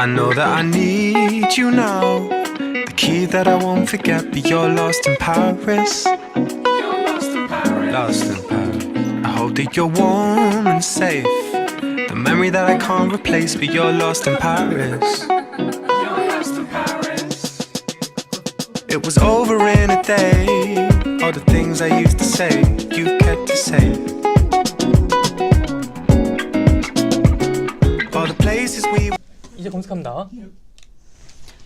I know that I need you now. The key that I won't forget, but you're lost in Paris. Lost in Paris. I hope that you're warm and safe. The memory that I can't replace, but you're lost in Paris. It was over in a day. All the things I used to say, you kept to say. All the places we. 이제 검색합니다.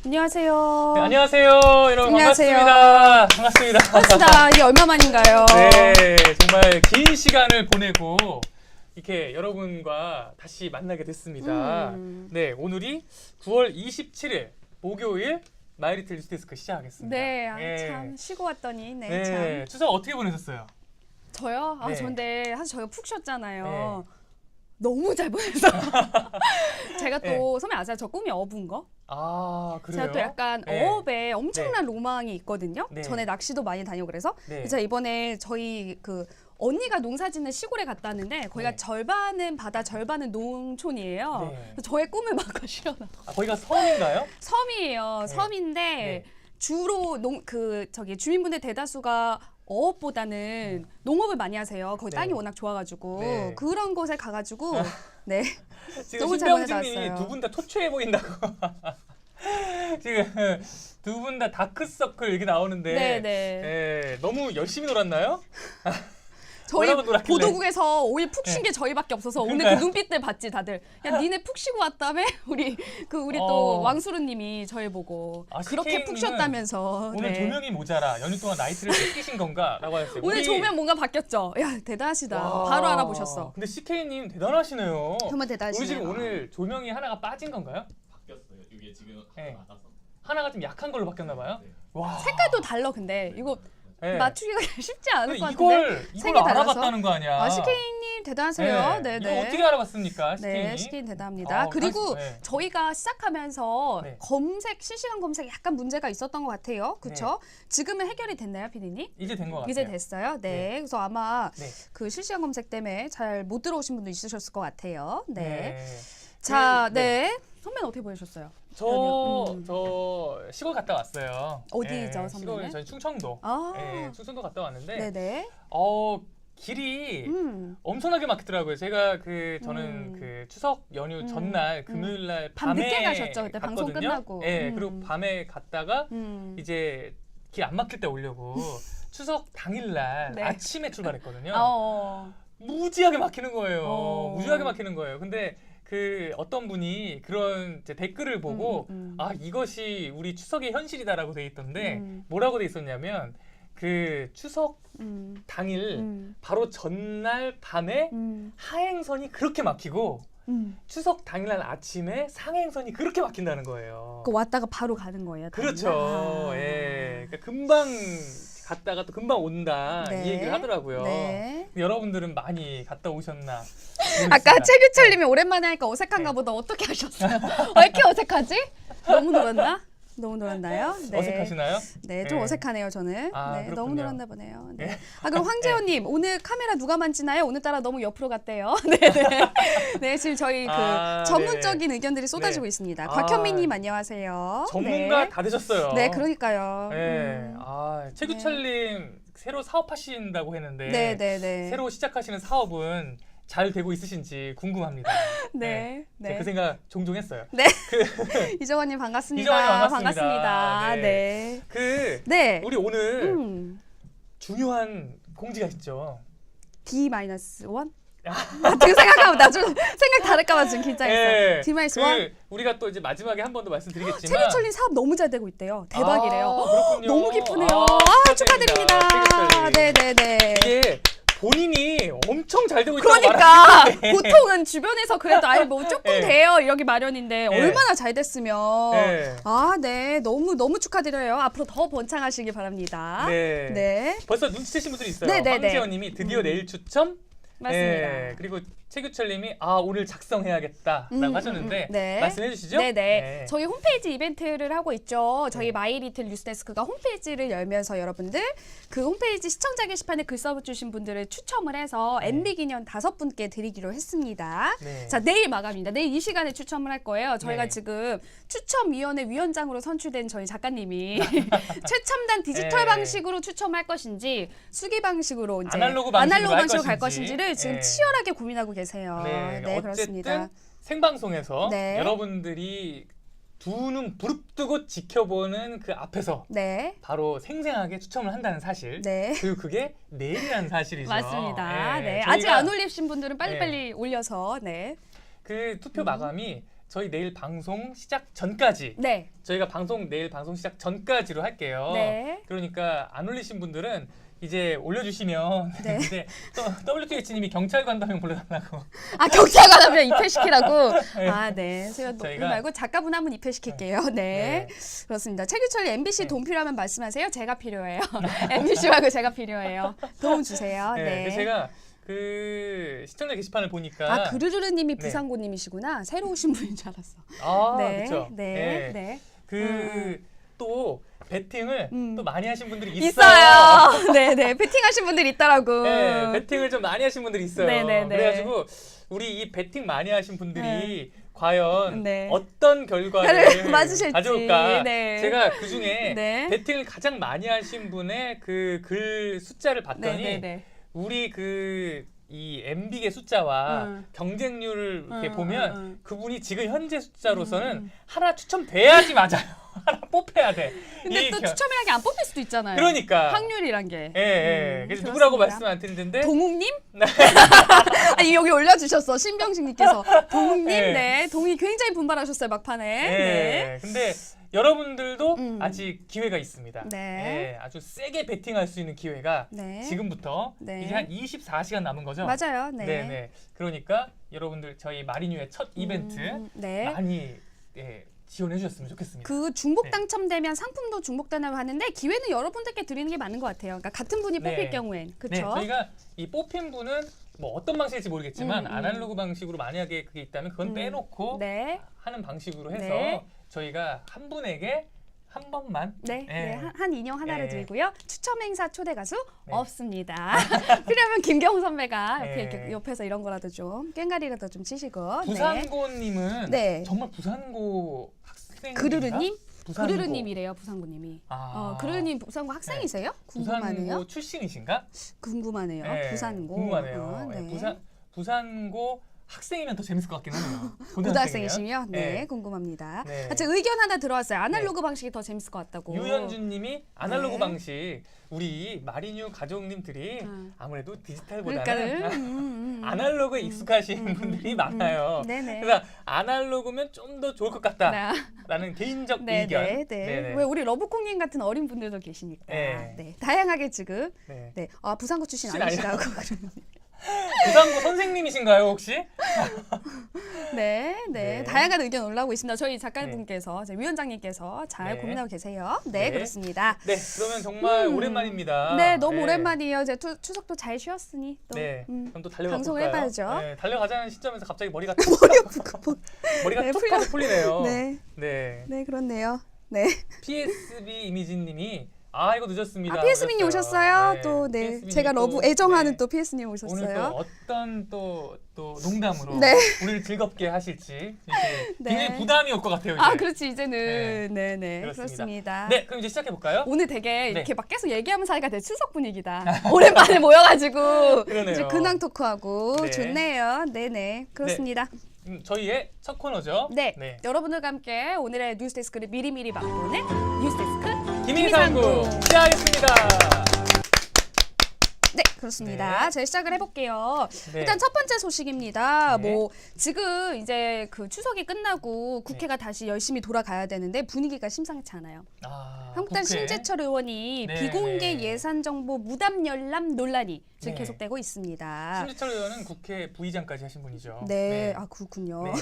안녕하세요. 네, 안녕하세요, 여러분. 안녕하세요. 반갑습니다. 반갑습니다. 반갑습니다. 이게 얼마 만인가요? 네, 정말 긴 시간을 보내고 이렇게 여러분과 다시 만나게 됐습니다. 네, 오늘이 9월 27일 목요일 마이리틀 뉴스데스크 시작하겠습니다. 네, 참 쉬고 왔더니 네, 참. 추석 어떻게 보내셨어요? 저요? 네. 근데 사실 저희가 푹 쉬었잖아요. 네. 너무 잘 보내서 제가 또 네. 선배 아세요? 저 꿈이 어부인 거? 아, 그래요? 제가 또 약간 네. 어업에 엄청난 로망이 있거든요. 네. 전에 낚시도 많이 다니고 그래서 네. 제가 이번에 저희 그 언니가 농사 짓는 시골에 갔다 왔는데 거기가 네. 절반은 바다 절반은 농촌이에요. 네. 그래서 저의 꿈을 막 실현한 아, 거기가 섬인가요? 섬이에요. 네. 섬인데 네. 주로 주민분들 대다수가 어업보다는 농업을 많이 하세요. 거기 네. 땅이 워낙 좋아가지고 네. 그런 곳에 가가지고 네 지금 너무 잘 신병진님이 보내다 두 분 다 토초해 보인다고. 지금 두 분 다 다크서클 이렇게 나오는데 네네. 예, 너무 열심히 놀았나요? 저희 뭐라고 놀았길래? 보도국에서 오일 푹 쉰 네. 게 저희밖에 없어서 오늘 그러니까요. 그 눈빛들 봤지 다들. 야 니네 푹 쉬고 왔다며? 우리 또 왕수르님이 저희 보고 아, 그렇게 푹 CK 님은 쉬었다면서. 오늘 네. 조명이 모자라 연휴 동안 나이트를 뺏기신 건가? 라고 하셨어요. 오늘 우리- 조명 뭔가 바뀌었죠. 야 대단하시다. 와, 바로 알아보셨어. 근데 CK님 대단하시네요. 정말 대단하시네요. 우리 지금 오늘 조명이 하나가 빠진 건가요? 바뀌었어요. 이게 지금 네. 나가서. 하나가 좀 약한 걸로 바뀌었나 봐요? 네. 와. 색깔도 달라 근데 이거 네. 맞추기가 쉽지 않을 근데 것 같은데. 이걸 색이 달라서. 알아봤다는 거 아니야? 아 CK님 대단하세요. 네, 이거 네. 어떻게 알아봤습니까, CK님? 네, CK님 대단합니다. 그리고 네. 저희가 시작하면서 네. 실시간 검색 약간 문제가 있었던 것 같아요. 그렇죠? 지금은 해결이 됐나요, 피디님? 이제 된 것 같아요. 이제 됐어요. 네. 네. 그래서 아마 네. 그 실시간 검색 때문에 잘 못 들어오신 분도 있으셨을 것 같아요. 네. 네. 자, 네. 네. 선배는 어떻게 보내셨어요? 저 시골 갔다 왔어요. 어디죠, 시골 선배는? 저희 충청도. 아. 충청도 갔다 왔는데 네네. 길이 음. 엄청나게 막히더라고요. 제가 저는 음. 그 추석 연휴 전날 금요일 날 밤 밤에 늦게 가셨죠, 그때 방송 갔거든요. 끝나고. 네, 그리고 밤에 갔다가 음. 이제 길 안 막힐 때 오려고 추석 당일날 네. 아침에 출발했거든요. 무지하게 막히는 거예요. 무지하게 막히는 거예요. 근데 그 어떤 분이 그런 이제 댓글을 보고 아 이것이 우리 추석의 현실이다라고 돼 있던데 뭐라고 돼 있었냐면 그 추석 당일 바로 전날 밤에 하행선이 그렇게 막히고 추석 당일날 아침에 상행선이 그렇게 막힌다는 거예요. 그 왔다가 바로 가는 거예요. 그렇죠. 아. 예. 그러니까 금방 갔다가 또 금방 온다 네. 이 얘기를 하더라고요. 네. 여러분들은 많이 갔다 오셨나? 아까 모르겠습니다. 최규철님이 오랜만에 하니까 어색한가 네. 보다. 어떻게 하셨어요? 왜 이렇게 어색하지? 너무 놀았나? 너무 놀았나요? 네. 어색하시나요? 네, 좀 네. 어색하네요, 저는. 아, 네, 그렇군요. 너무 놀았나 보네요. 네. 네. 아, 그럼 황재호님, 오늘 카메라 누가 만지나요? 오늘따라 너무 옆으로 갔대요. 네네. 네, 지금 저희 전문적인 의견들이 쏟아지고 네. 있습니다. 곽현미님, 안녕하세요. 전문가 네. 다 되셨어요. 네, 그러니까요. 네. 최규철님 새로 사업하신다고 했는데 네네네. 새로 시작하시는 사업은 잘 되고 있으신지 궁금합니다. 네. 제가 네. 그 생각 종종 했어요. 네. 이정원님 반갑습니다. 이정원님 반갑습니다. 반갑습니다. 네. 네. 네. 우리 오늘 음. 중요한 공지가 있죠. D-1? 지금 생각하면 나 좀 생각 다를까봐 지금 긴장했어요. D-1? 우리가 또 이제 마지막에 한 번 더 말씀드리겠지만 최규철님 사업 너무 잘 되고 있대요. 대박이래요. 그렇군요. 너무 기쁘네요. 축하드립니다. 축하드립니다. 최규철님. 네네네. 이게 본인이 엄청 잘 되고 있다고 그러니까 말하는데 보통은 주변에서 그래도 아예 뭐 조금 네. 돼요 이러기 마련인데 네. 얼마나 잘 됐으면 네. 네 너무 축하드려요. 앞으로 더 번창하시기 바랍니다. 네. 네. 벌써 눈치채신 분들이 있어요. 네네네. 황재현님이 드디어 내일 추첨. 맞습니다. 그리고 최규철님이 오늘 작성해야겠다라고 하셨는데 네. 말씀해 주시죠. 네네. 네. 저희 홈페이지 이벤트를 하고 있죠. 저희 마이리틀 뉴스데스크가 홈페이지를 열면서 여러분들 그 홈페이지 시청자 게시판에 글 써주신 분들을 추첨을 해서 MB 기념 5분께 드리기로 했습니다. 네. 자, 내일 마감입니다. 내일 이 시간에 추첨을 할 거예요. 저희가 네. 지금 추첨위원회 위원장으로 선출된 저희 작가님이 최첨단 디지털 네. 방식으로 추첨할 것인지 수기 방식으로 이제 아날로그 방식으로 할 갈 것인지. 것인지를 지금 네. 치열하게 고민하고 계세요. 네, 네, 그렇습니다. 어쨌든 생방송에서 네. 여러분들이 두 눈 부릅뜨고 지켜보는 그 앞에서 네. 바로 생생하게 추첨을 한다는 사실. 네. 그리고 그게 내일이라는 사실이죠. 맞습니다. 네. 저희가 아직 안 올리신 분들은 빨리빨리 올려서 네. 그 투표 마감이 저희 내일 방송 시작 전까지 네. 저희가 내일 방송 시작 전까지로 할게요. 네. 그러니까 안 올리신 분들은 이제 올려주시면 네. 이제 또 WTH님이 경찰관 한 명 불러달라고. 아, 경찰관 하면 입회시키라고? 네. 아, 네. 제가 저희가- 말고 작가분 한 분 입회시킬게요. 네. 네. 그렇습니다. 최규철 MBC 네. 도움 필요하면 말씀하세요. 제가 필요해요. MBC 말고 제가 필요해요. 도움 주세요. 네. 네. 그래서 제가 그 시청자 게시판을 보니까 그르르르님이 네. 부산고님이시구나. 새로 오신 분인 줄 알았어. 네. 그렇죠. 네. 네. 또 배팅을 또 많이 하신 분들이 있어요. 있어요. 네네. 배팅하신 분들 있더라고. 네, 배팅을 좀 많이 하신 분들이 있어요. 네네네. 그래가지고 우리 이 배팅 많이 하신 분들이 과연 네. 어떤 결과를 맞으실지. 가져올까? 네. 제가 그 중에 네. 배팅을 가장 많이 하신 분의 그 글 숫자를 봤더니 네네네. 우리 이 MB의 숫자와 경쟁률을 이렇게 보면 그분이 지금 현재 숫자로서는 하나 추첨돼야지 맞아요. 하나 뽑혀야 돼. 근데 또 추첨이란 게 안 뽑힐 수도 있잖아요. 그러니까. 확률이란 게. 예. 그래서 그렇습니다. 누구라고 말씀 안 드리는데 동욱님? 아니, 여기 올려주셨어. 신병식님께서. 동욱님, 네. 네. 동욱이 굉장히 분발하셨어요, 막판에. 예. 네. 근데 여러분들도 음. 아직 기회가 있습니다. 네. 예, 아주 세게 베팅할 수 있는 기회가 네. 지금부터 네. 이제 한 24시간 남은 거죠? 맞아요. 네. 네. 그러니까 여러분들 저희 마리뉴의 첫 이벤트 네. 많이 지원해 주셨으면 좋겠습니다. 그 중복 네. 당첨되면 상품도 중복된다고 하는데 기회는 여러분들께 드리는 게 맞는 것 같아요. 그러니까 같은 분이 뽑힐 네. 경우엔. 네, 그렇죠? 저희가 이 뽑힌 분은 뭐 어떤 방식일지 모르겠지만 음. 아날로그 방식으로 만약에 그게 있다면 그건 빼놓고 네. 하는 방식으로 해서 네. 저희가 한 분에게 한 번만 네, 예. 네. 한 인형 하나를 예. 드리고요. 추첨 행사 초대 가수 네. 없습니다. 필요하면 김경호 선배가 네. 이렇게 옆에서 이런 거라도 좀 깽가리라도 좀 치시고. 네. 부산고님은 네. 정말 부산고 학생 그르르님? 부산고. 그르르님이래요, 부산고님이. 그르르님 부산고 학생이세요? 궁금하네요. 부산고 출신이신가? 궁금하네요. 네, 부산고. 궁금하네요. 네. 부산고 학생이면 더 재밌을 것 같긴 하네요. 고등학생이시면 네, 네. 궁금합니다. 네. 제 의견 하나 들어왔어요. 아날로그 방식이 더 재밌을 것 같다고. 유현준님이 아날로그 네. 방식 우리 마리뉴 가족님들이 아무래도 디지털보다는 그러니까는 아날로그에 익숙하신 분들이 많아요. 네네. 그래서 아날로그면 좀 더 좋을 것 같다라는 개인적 네, 의견. 네, 네. 왜 우리 러브콩님 같은 어린 분들도 계시니까. 네. 네. 다양하게 지금. 네. 네. 아, 부산고 출신 출신 아니시라고. 그러면. 부산고 선생님이신가요 혹시? 네, 네, 네. 다양한 의견 올라오고 있습니다. 저희 작가분께서, 저희 위원장님께서 잘 네. 고민하고 계세요. 네, 네. 그렇습니다. 네, 그러면 정말 오랜만입니다. 네, 너무 오랜만이에요. 이제 추석도 잘 쉬었으니 또 네, 그럼 또 달려가 방송을 볼까요? 해봐야죠. 네, 달려가자는 시점에서 갑자기 머리가 머리가 네, 툭 풀려. 하고 풀리네요. 네, 네. 네, 그렇네요. 네. PSB 이미지님이 이거 늦었습니다. PS님 오셨어요. 네, 또, 네. PSB 님 제가 또, 러브 애정하는 네. 또 PS님 오늘 또 오셨어요. 어떤 또 농담으로 네. 우리를 즐겁게 하실지 이렇게 네. 굉장히 부담이 올 것 같아요. 이제. 아, 그렇지. 이제는. 네, 네. 그렇습니다. 그렇습니다. 네, 그럼 이제 시작해 볼까요? 오늘 되게 네. 이렇게 막 계속 얘기하면 사이가 되게 추석 분위기다. 오랜만에 모여가지고 그러네요. 이제 근황 토크하고 네. 좋네요. 네네 그렇습니다. 저희의 첫 코너죠. 네. 여러분들과 함께 오늘의 뉴스데스크를 미리미리 맛보는 뉴스데스크 김희상구 시작하겠습니다. 네, 그렇습니다. 네. 제가 시작을 해볼게요. 네. 일단 첫 번째 소식입니다. 네. 뭐 지금 이제 그 추석이 끝나고 국회가 다시 열심히 돌아가야 되는데 분위기가 심상치 않아요. 한국당 국회. 심재철 의원이 네, 비공개 네. 예산 정보 무단 열람 논란이 지금 네. 계속되고 있습니다. 심재철 의원은 국회 부의장까지 하신 분이죠. 네, 아 그렇군요. 네.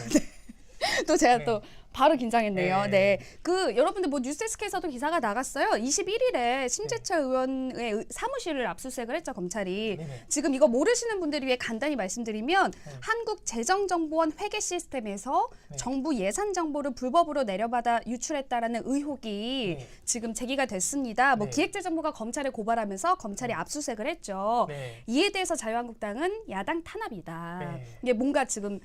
또 제가 네. 또 바로 긴장했네요. 네. 네. 그 여러분들 뭐 뉴스데스크에서도 기사가 나갔어요. 21일에 신재철 의원의 사무실을 압수수색을 했죠, 검찰이. 네네. 지금 이거 모르시는 분들을 위해 간단히 말씀드리면 네. 한국재정정보원 회계 시스템에서 네. 정부 예산 정보를 불법으로 내려받아 유출했다라는 의혹이 네. 지금 제기가 됐습니다. 뭐 네. 기획재정부가 검찰에 고발하면서 검찰이 압수수색을 했죠. 네. 이에 대해서 자유한국당은 야당 탄압이다. 네. 이게 뭔가 지금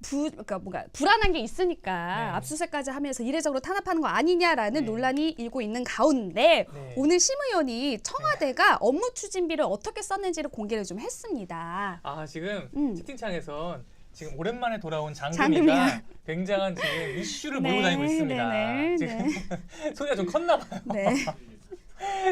그러니까 뭔가 불안한 게 있으니까 네. 압수수색까지 하면서 이례적으로 탄압하는 거 아니냐라는 네. 논란이 일고 있는 가운데 네. 오늘 심 의원이 청와대가 업무 추진비를 어떻게 썼는지를 공개를 좀 했습니다. 아 지금 음. 채팅창에선 지금 오랜만에 돌아온 장금이야. 장금이가 굉장한 지금 이슈를 몰고 다니고 있습니다. 네, 지금 소리가 좀 컸나 봐요. 네.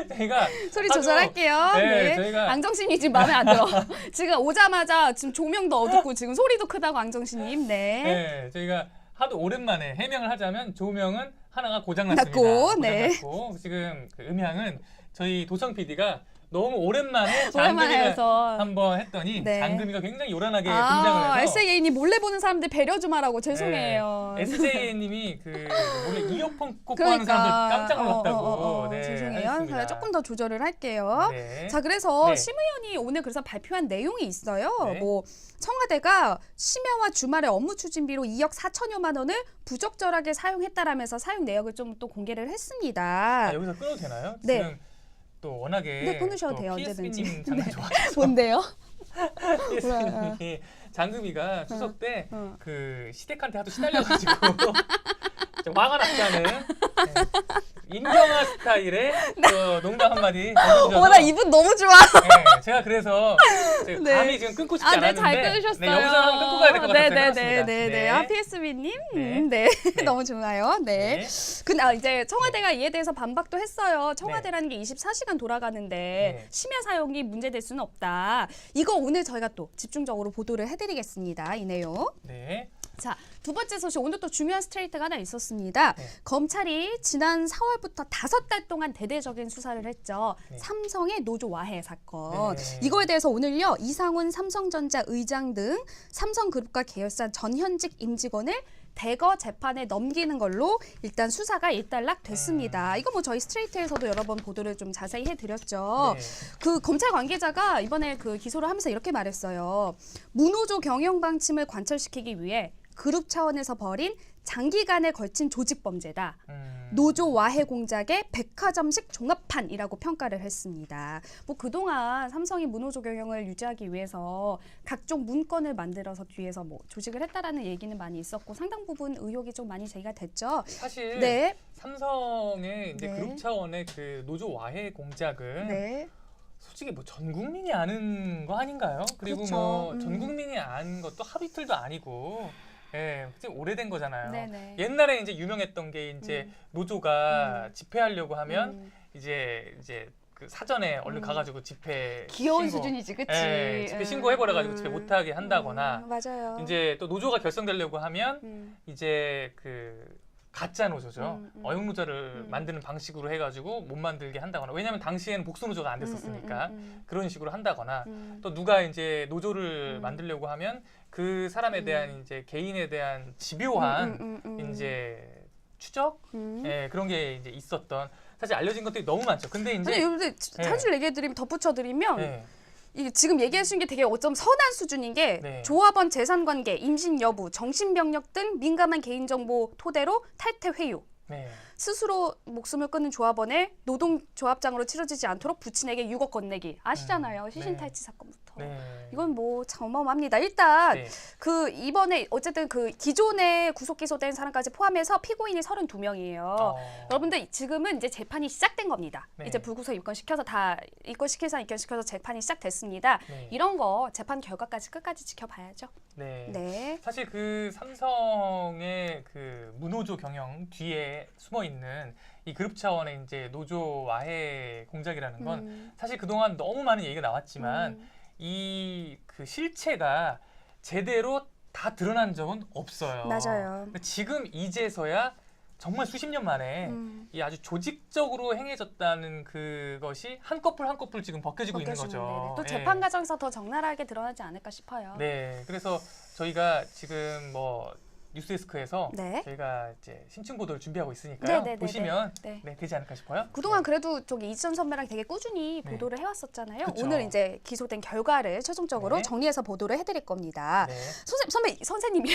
저희가 소리 아주- 조절할게요. 네, 저희가 앙정씨님 지금 마음에 안 들어. 지금 오자마자 지금 조명도 어둡고 지금 소리도 크다고 앙정씨님. 네. 네, 저희가 하도 오랜만에 해명을 하자면 조명은 하나가 고장났습니다. 났고, 네. 고장났고 지금 그 음향은 저희 도성 PD가 너무 오랜만에 오랜만에 장금이가 해서. 한번 했더니 네. 장금이가 굉장히 요란하게 등장을 해서 SA님 몰래 보는 사람들 배려 좀 하라고 죄송해요. SJ님이 그 원래 이어폰 꽂고 하는 그러니까 사람들 깜짝 놀랐다고. 네, 죄송해요. 하셨습니다. 제가 조금 더 조절을 할게요. 네. 자, 그래서 네. 심 의원이 오늘 그래서 발표한 내용이 있어요. 네. 뭐 청와대가 심야와 주말에 업무 추진비로 2억 4천여만 원을 부적절하게 사용했다라면서 사용 내역을 좀 또 공개를 했습니다. 아, 여기서 끊어도 되나요? 네. 지금 또 워낙에 네, 끊으셔도 또 돼요, PSB님 언제든지. 장난 좋아해서 뭔데요? PSB님이 장금이가 추석 때 어. 그 시댁한테 하도 시달려가지고 좀 화가 났다는 인정한 스타일의 그 농담 한마디 던져주셔서 나 이분 너무 좋아. 네, 제가 그래서 제가 네. 감히 지금 끊고 싶지 네, 않았는데 잘 끊으셨어요. 네, 영상 한번 끊고 가야 될 것 같아서 끊었습니다. 네. 아, PSB님. 네. 네. 네. 너무 좋아요. 네. 네. 근데 이제 청와대가 이에 대해서 반박도 했어요. 청와대라는 게 24시간 돌아가는데 네. 심야 사용이 문제될 수는 없다. 이거 오늘 저희가 또 집중적으로 보도를 해드리겠습니다. 이 내용. 네. 자, 두 번째 소식. 오늘 또 중요한 스트레이트가 하나 있었습니다. 네. 검찰이 지난 4월부터 5달 동안 대대적인 수사를 했죠. 네. 삼성의 노조 와해 사건. 네. 이거에 대해서 오늘요. 이상훈 삼성전자 의장 등 삼성그룹과 계열사 전현직 임직원을 대거 재판에 넘기는 걸로 일단 수사가 일단락됐습니다. 이거 뭐 저희 스트레이트에서도 여러 번 보도를 좀 자세히 해드렸죠. 네. 그 검찰 관계자가 이번에 그 기소를 하면서 이렇게 말했어요. 무노조 경영 방침을 관철시키기 위해 그룹 차원에서 벌인 장기간에 걸친 조직 범죄다. 노조 와해 공작의 백화점식 종합판이라고 평가를 했습니다. 뭐 그동안 삼성이 무노조 경영을 유지하기 위해서 각종 문건을 만들어서 뒤에서 뭐 조직을 했다라는 얘기는 많이 있었고 상당 부분 의혹이 좀 많이 제기가 됐죠. 사실 네. 삼성의 이제 네. 그룹 차원의 그 노조 와해 공작은 네. 솔직히 뭐 전 국민이 아는 거 아닌가요? 그리고 그렇죠. 뭐 전 국민이 아는 것도 하루 이틀도 아니고, 예, 좀 오래된 거잖아요. 네네. 옛날에 이제 유명했던 게 이제 노조가 집회하려고 하면 이제 그 사전에 얼른 가가지고 집회 귀여운 신고, 수준이지, 그치? 예, 집회 신고해버려가지고 집회 못하게 한다거나 맞아요. 이제 또 노조가 결성되려고 하면 음. 이제 그 가짜 노조죠. 음. 어용 노조를 만드는 방식으로 해가지고 못 만들게 한다거나. 왜냐하면 당시에는 복수 노조가 안 됐었으니까 그런 식으로 한다거나. 또 누가 이제 노조를 만들려고 하면 그 사람에 대한 이제 개인에 대한 집요한 이제 추적, 예, 그런 게 이제 있었던. 사실 알려진 것들이 너무 많죠. 근데 이제 근데 여러분들 사실 얘기해드리면 덧붙여드리면 예, 이게 지금 얘기하시는 게 되게 어쩜 선한 수준인 게 네. 조합원 재산관계, 임신 여부, 정신병력 등 민감한 개인정보 토대로 탈퇴 회유. 네. 스스로 목숨을 끊는 조합원의 노동조합장으로 치러지지 않도록 부친에게 6억 건네기. 아시잖아요. 시신탈취 사건부터. 네. 이건 뭐 참 어마어마합니다. 일단 네. 그 이번에 어쨌든 그 기존에 구속 기소된 사람까지 포함해서 피고인이 32명이에요. 여러분들 지금은 이제 재판이 시작된 겁니다. 네. 이제 불구속 입건시켜서 다 입건시켜서 재판이 시작됐습니다. 네. 이런 거 재판 결과까지 끝까지 지켜봐야죠. 네. 네. 사실 그 삼성의 그 무노조 경영 뒤에 숨어 있는 이 그룹 차원의 이제 노조 와해 공작이라는 건 사실 그동안 너무 많은 얘기가 나왔지만 이 그 실체가 제대로 다 드러난 적은 없어요. 맞아요. 근데 지금 이제서야 정말 수십 년 만에 이 아주 조직적으로 행해졌다는 그것이 한꺼풀 한꺼풀 지금 벗겨지고 있는 벗겨지는, 거죠. 네네. 또 예. 재판 과정에서 더 적나라하게 드러나지 않을까 싶어요. 네, 그래서 저희가 지금 뭐 뉴스데스크에서 네. 저희가 이제 신춘 보도를 준비하고 있으니까요. 네. 보시면 네. 네, 되지 않을까 싶어요. 그동안 그래도 저기 이지선 선배랑 되게 꾸준히 네. 보도를 해왔었잖아요. 그쵸. 오늘 이제 기소된 결과를 최종적으로 네. 정리해서 보도를 해드릴 겁니다. 네. 선생님이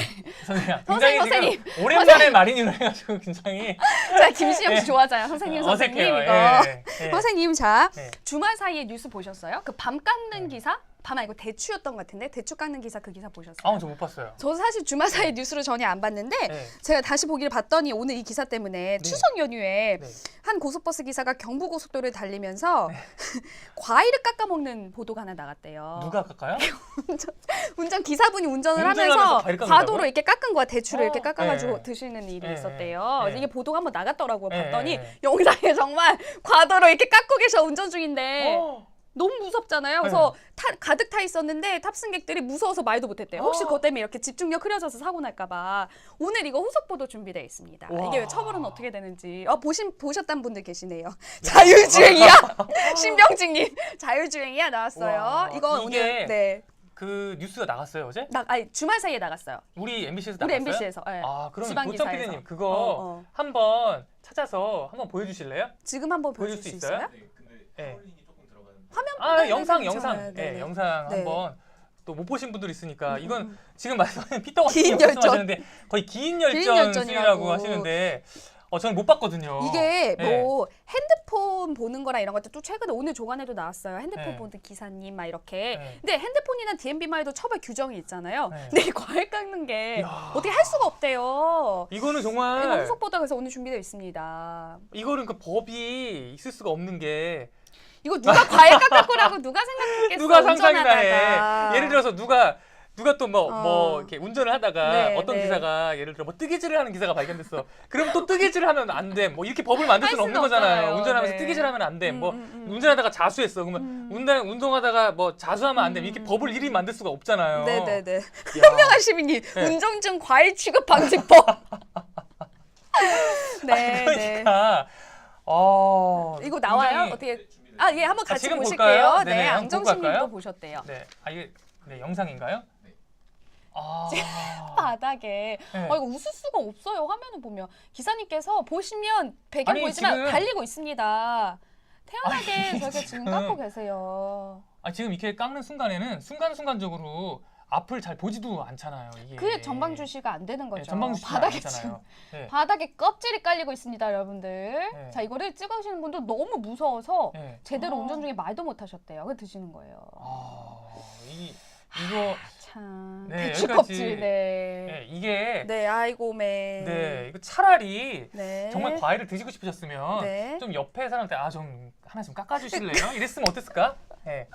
굉장히 선생님. 지금 오랜만에 마린이를 해가지고 굉장히 자 김시영 씨 네. 좋아하잖아요. 선생님 어색해요. 이거. 예, 예. 선생님 자 네. 주말 사이에 뉴스 보셨어요? 그 밤 깎는 기사? 밤 아니고 대추였던 것 같은데 대추 깎는 기사 그 기사 보셨어요? 저 못 봤어요. 저 사실 주말 사이 뉴스를 전혀 안 봤는데 네. 제가 다시 보기를 봤더니 오늘 이 기사 때문에 추석 연휴에 네. 한 고속버스 기사가 경부고속도로를 달리면서 과일을 깎아 먹는 보도가 하나 나갔대요. 누가 깎아요? 운전 기사분이 운전을 운전하면서 하면서 과일 깎는다고요? 과도로 이렇게 깎은 거야. 대추를 이렇게 깎아가지고 네. 드시는 일이 네. 있었대요. 네. 이게 보도가 한번 나갔더라고요. 네. 봤더니 네. 영상에 정말 과도로 이렇게 깎고 계셔 운전 중인데 어. 너무 무섭잖아요. 그래서 가득 타 있었는데 탑승객들이 무서워서 말도 못했대요. 혹시 그것 때문에 이렇게 집중력 흐려져서 사고 날까봐 오늘 이거 후속 보도 준비되어 있습니다. 와. 이게 처벌은 어떻게 되는지 보셨던 분들 계시네요. 자율주행이야? 신병직님 자율주행이야 나왔어요. 와. 이거 이게 오늘 네. 그 뉴스가 나갔어요 어제? 아니 주말 사이에 나갔어요. 우리 MBC에서 우리 나갔어요? MBC에서. 네. 그러면 지방 도청 기사에서. PD님 그거 한번 찾아서 한번 보여주실래요? 지금 한번 보여줄 보여줄 수 수 있어요? 있어요? 네, 근데 네. 스크롤링이 조금 들어가는. 화면 네, 영상 괜찮아요. 네, 네네. 영상 네. 한번 또 못 보신 분들 있으니까 이건 지금 말씀하신 피터 긴 원님 열전. 말씀하시는데 거의 긴 열전 열전이라고. 시리라고 하시는데 저는 못 봤거든요. 이게 네. 뭐 핸드폰 보는 거랑 이런 것도 또 최근에 오늘 조간에도 나왔어요. 핸드폰 네. 보는 기사님 막 이렇게. 네. 근데 핸드폰이나 DMB만 해도 처벌 규정이 있잖아요. 네. 근데 이 과일 깎는 게 이야. 어떻게 할 수가 없대요. 이거는 이거 정말 후속 보도 그래서 오늘 준비되어 있습니다. 이거는 그 법이 있을 수가 없는 게 이거 누가 과일 깎아꾸라고 누가 생각했겠어. 누가 상상이나 운전하다가. 해. 예를 들어서 누가 또 뭐 어. 이렇게 운전을 하다가 네, 어떤 네. 기사가 예를 들어 뭐 뜨개질을 하는 기사가 발견됐어. 그럼 또 뜨개질을 하면 안 돼. 뭐 이렇게 법을 만들 수는 할 없는 수는 거잖아요. 없잖아요. 운전하면서 네. 뜨개질하면 안 돼. 뭐 음. 운전하다가 자수했어. 그러면 운동하다가 뭐 자수하면 안 돼. 이렇게 법을 일일이 만들 수가 없잖아요. 네네네. 야. 현명한 시민이 네. 운전 중 과일 취급 방지법. 네, 네. 그러니까 이거 나와요? 굉장히- 어떻게? 예, 한번 같이 지금 보실게요. 볼까요? 네, 네네, 한번 보고 앙정신님도 갈까요? 보셨대요. 네. 이게 영상인가요? 네. 바닥에. 네. 이거 웃을 수가 없어요. 화면을 보면 기사님께서 보시면 배경 아니, 보이지만 지금- 달리고 있습니다. 태연하게 아니, 저렇게 지금 지금- 깎고 계세요. 지금 이렇게 깎는 순간에는 순간순간적으로 앞을 잘 보지도 않잖아요. 이게. 그게 전방 주시가 안 되는 거죠. 네, 전방 주시가 바닥에 아니잖아요. 지금 네. 바닥에 껍질이 깔리고 있습니다, 여러분들. 네. 자, 이거를 찍으시는 분도 너무 무서워서 네. 제대로 운전 중에 말도 못 하셨대요. 그래서 드시는 거예요. 이거 참. 네, 대추 여기까지- 껍질. 네. 네, 이게 네, 아이고 매. 네, 이거 차라리 네. 정말 과일을 드시고 싶으셨으면 네. 좀 옆에 사람한테 좀 하나 좀 깎아주실래요? 이랬으면 어땠을까? 네.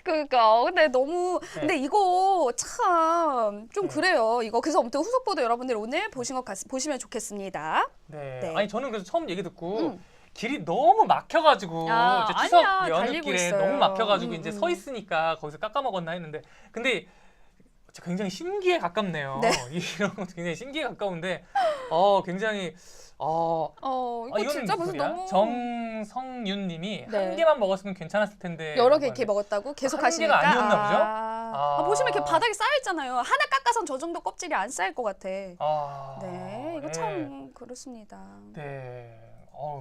그러니까 근데 너무 네. 근데 이거 참 좀 그래요. 이거 그래서 아무튼 후속 보도 여러분들 오늘 보시면 좋겠습니다. 네. 네. 아니 저는 그래서 처음 얘기 듣고 길이 너무 막혀가지고 이제 추석 아니야, 달리고 연휴길에 있어요. 너무 막혀가지고 이제 서 있으니까 거기서 깎아먹었나 했는데 근데 굉장히 신기에 가깝네요. 네. 이런 것도 굉장히 신기에 가까운데 굉장히 이거 이거는 진짜 무슨 무슨 소리야? 너무 정성윤님이 네. 한 개만 먹었으면 괜찮았을 텐데 여러 개 이렇게 먹었다고 계속 한 하시니까 개가 아니었나 보죠? 보시면 이렇게 바닥에 쌓여 있잖아요. 하나 깎아선 저 정도 껍질이 안 쌓일 것 같아. 네, 이거 네. 참 그렇습니다. 네.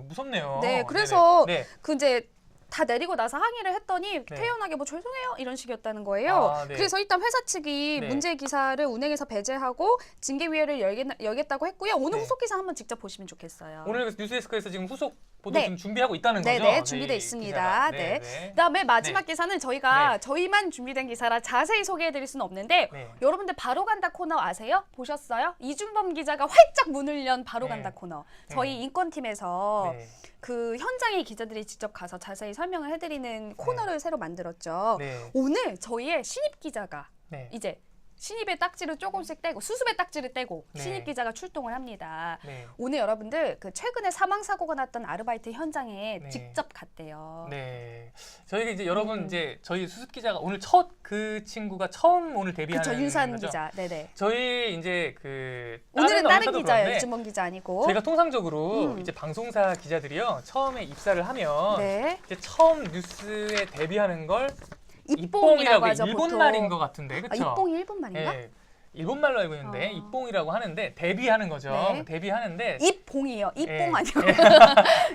무섭네요. 네, 그래서 네네. 그 이제 다 내리고 나서 항의를 했더니 네. 태연하게 뭐 죄송해요 이런 식이었다는 거예요. 네. 그래서 일단 회사 측이 네. 문제 기사를 운행에서 배제하고 징계위회를 열겠다고 했고요. 오늘 네. 후속 기사 한번 직접 보시면 좋겠어요. 오늘 뉴스데스크에서 지금 후속 보도 네. 지금 준비하고 있다는 거죠? 네네, 준비돼 이 있습니다. 기사가. 네. 네. 그다음에 마지막 네. 기사는 저희가 네. 저희만 준비된 기사라 자세히 소개해드릴 수는 없는데 네. 여러분들 바로 간다 코너 아세요? 보셨어요? 이준범 기자가 활짝 문을 연 바로 네. 간다 코너. 저희 인권팀에서 네. 그 현장에 기자들이 직접 가서 자세히 설명을 해드리는 코너를 새로 만들었죠. 네. 오늘 저희의 신입 기자가 네. 이제 신입의 딱지를 조금씩 떼고 수습의 딱지를 떼고 네. 신입 기자가 출동을 합니다. 네. 오늘 여러분들 그 최근에 사망 사고가 났던 아르바이트 현장에 네. 직접 갔대요. 네. 저희가 이제 여러분 이제 저희 수습 기자가 오늘 첫 그 친구가 처음 오늘 데뷔하는 그렇죠, 윤산 거죠? 기자. 네네. 저희 이제 그 오늘은 다른 언론사도 기자예요. 그런데 유준범 기자 아니고. 저희가 통상적으로 이제 방송사 기자들이요 처음에 입사를 하면 네. 이제 처음 뉴스에 데뷔하는 걸 입봉이라고 입봉이라고 하죠. 일본 보통. 말인 것 같은데 그렇죠? 입봉이 일본 말인가? 네. 일본 말로 알고 있는데 입봉이라고 하는데 데뷔하는 거죠. 네. 데뷔하는데 입봉이요. 입봉 아니고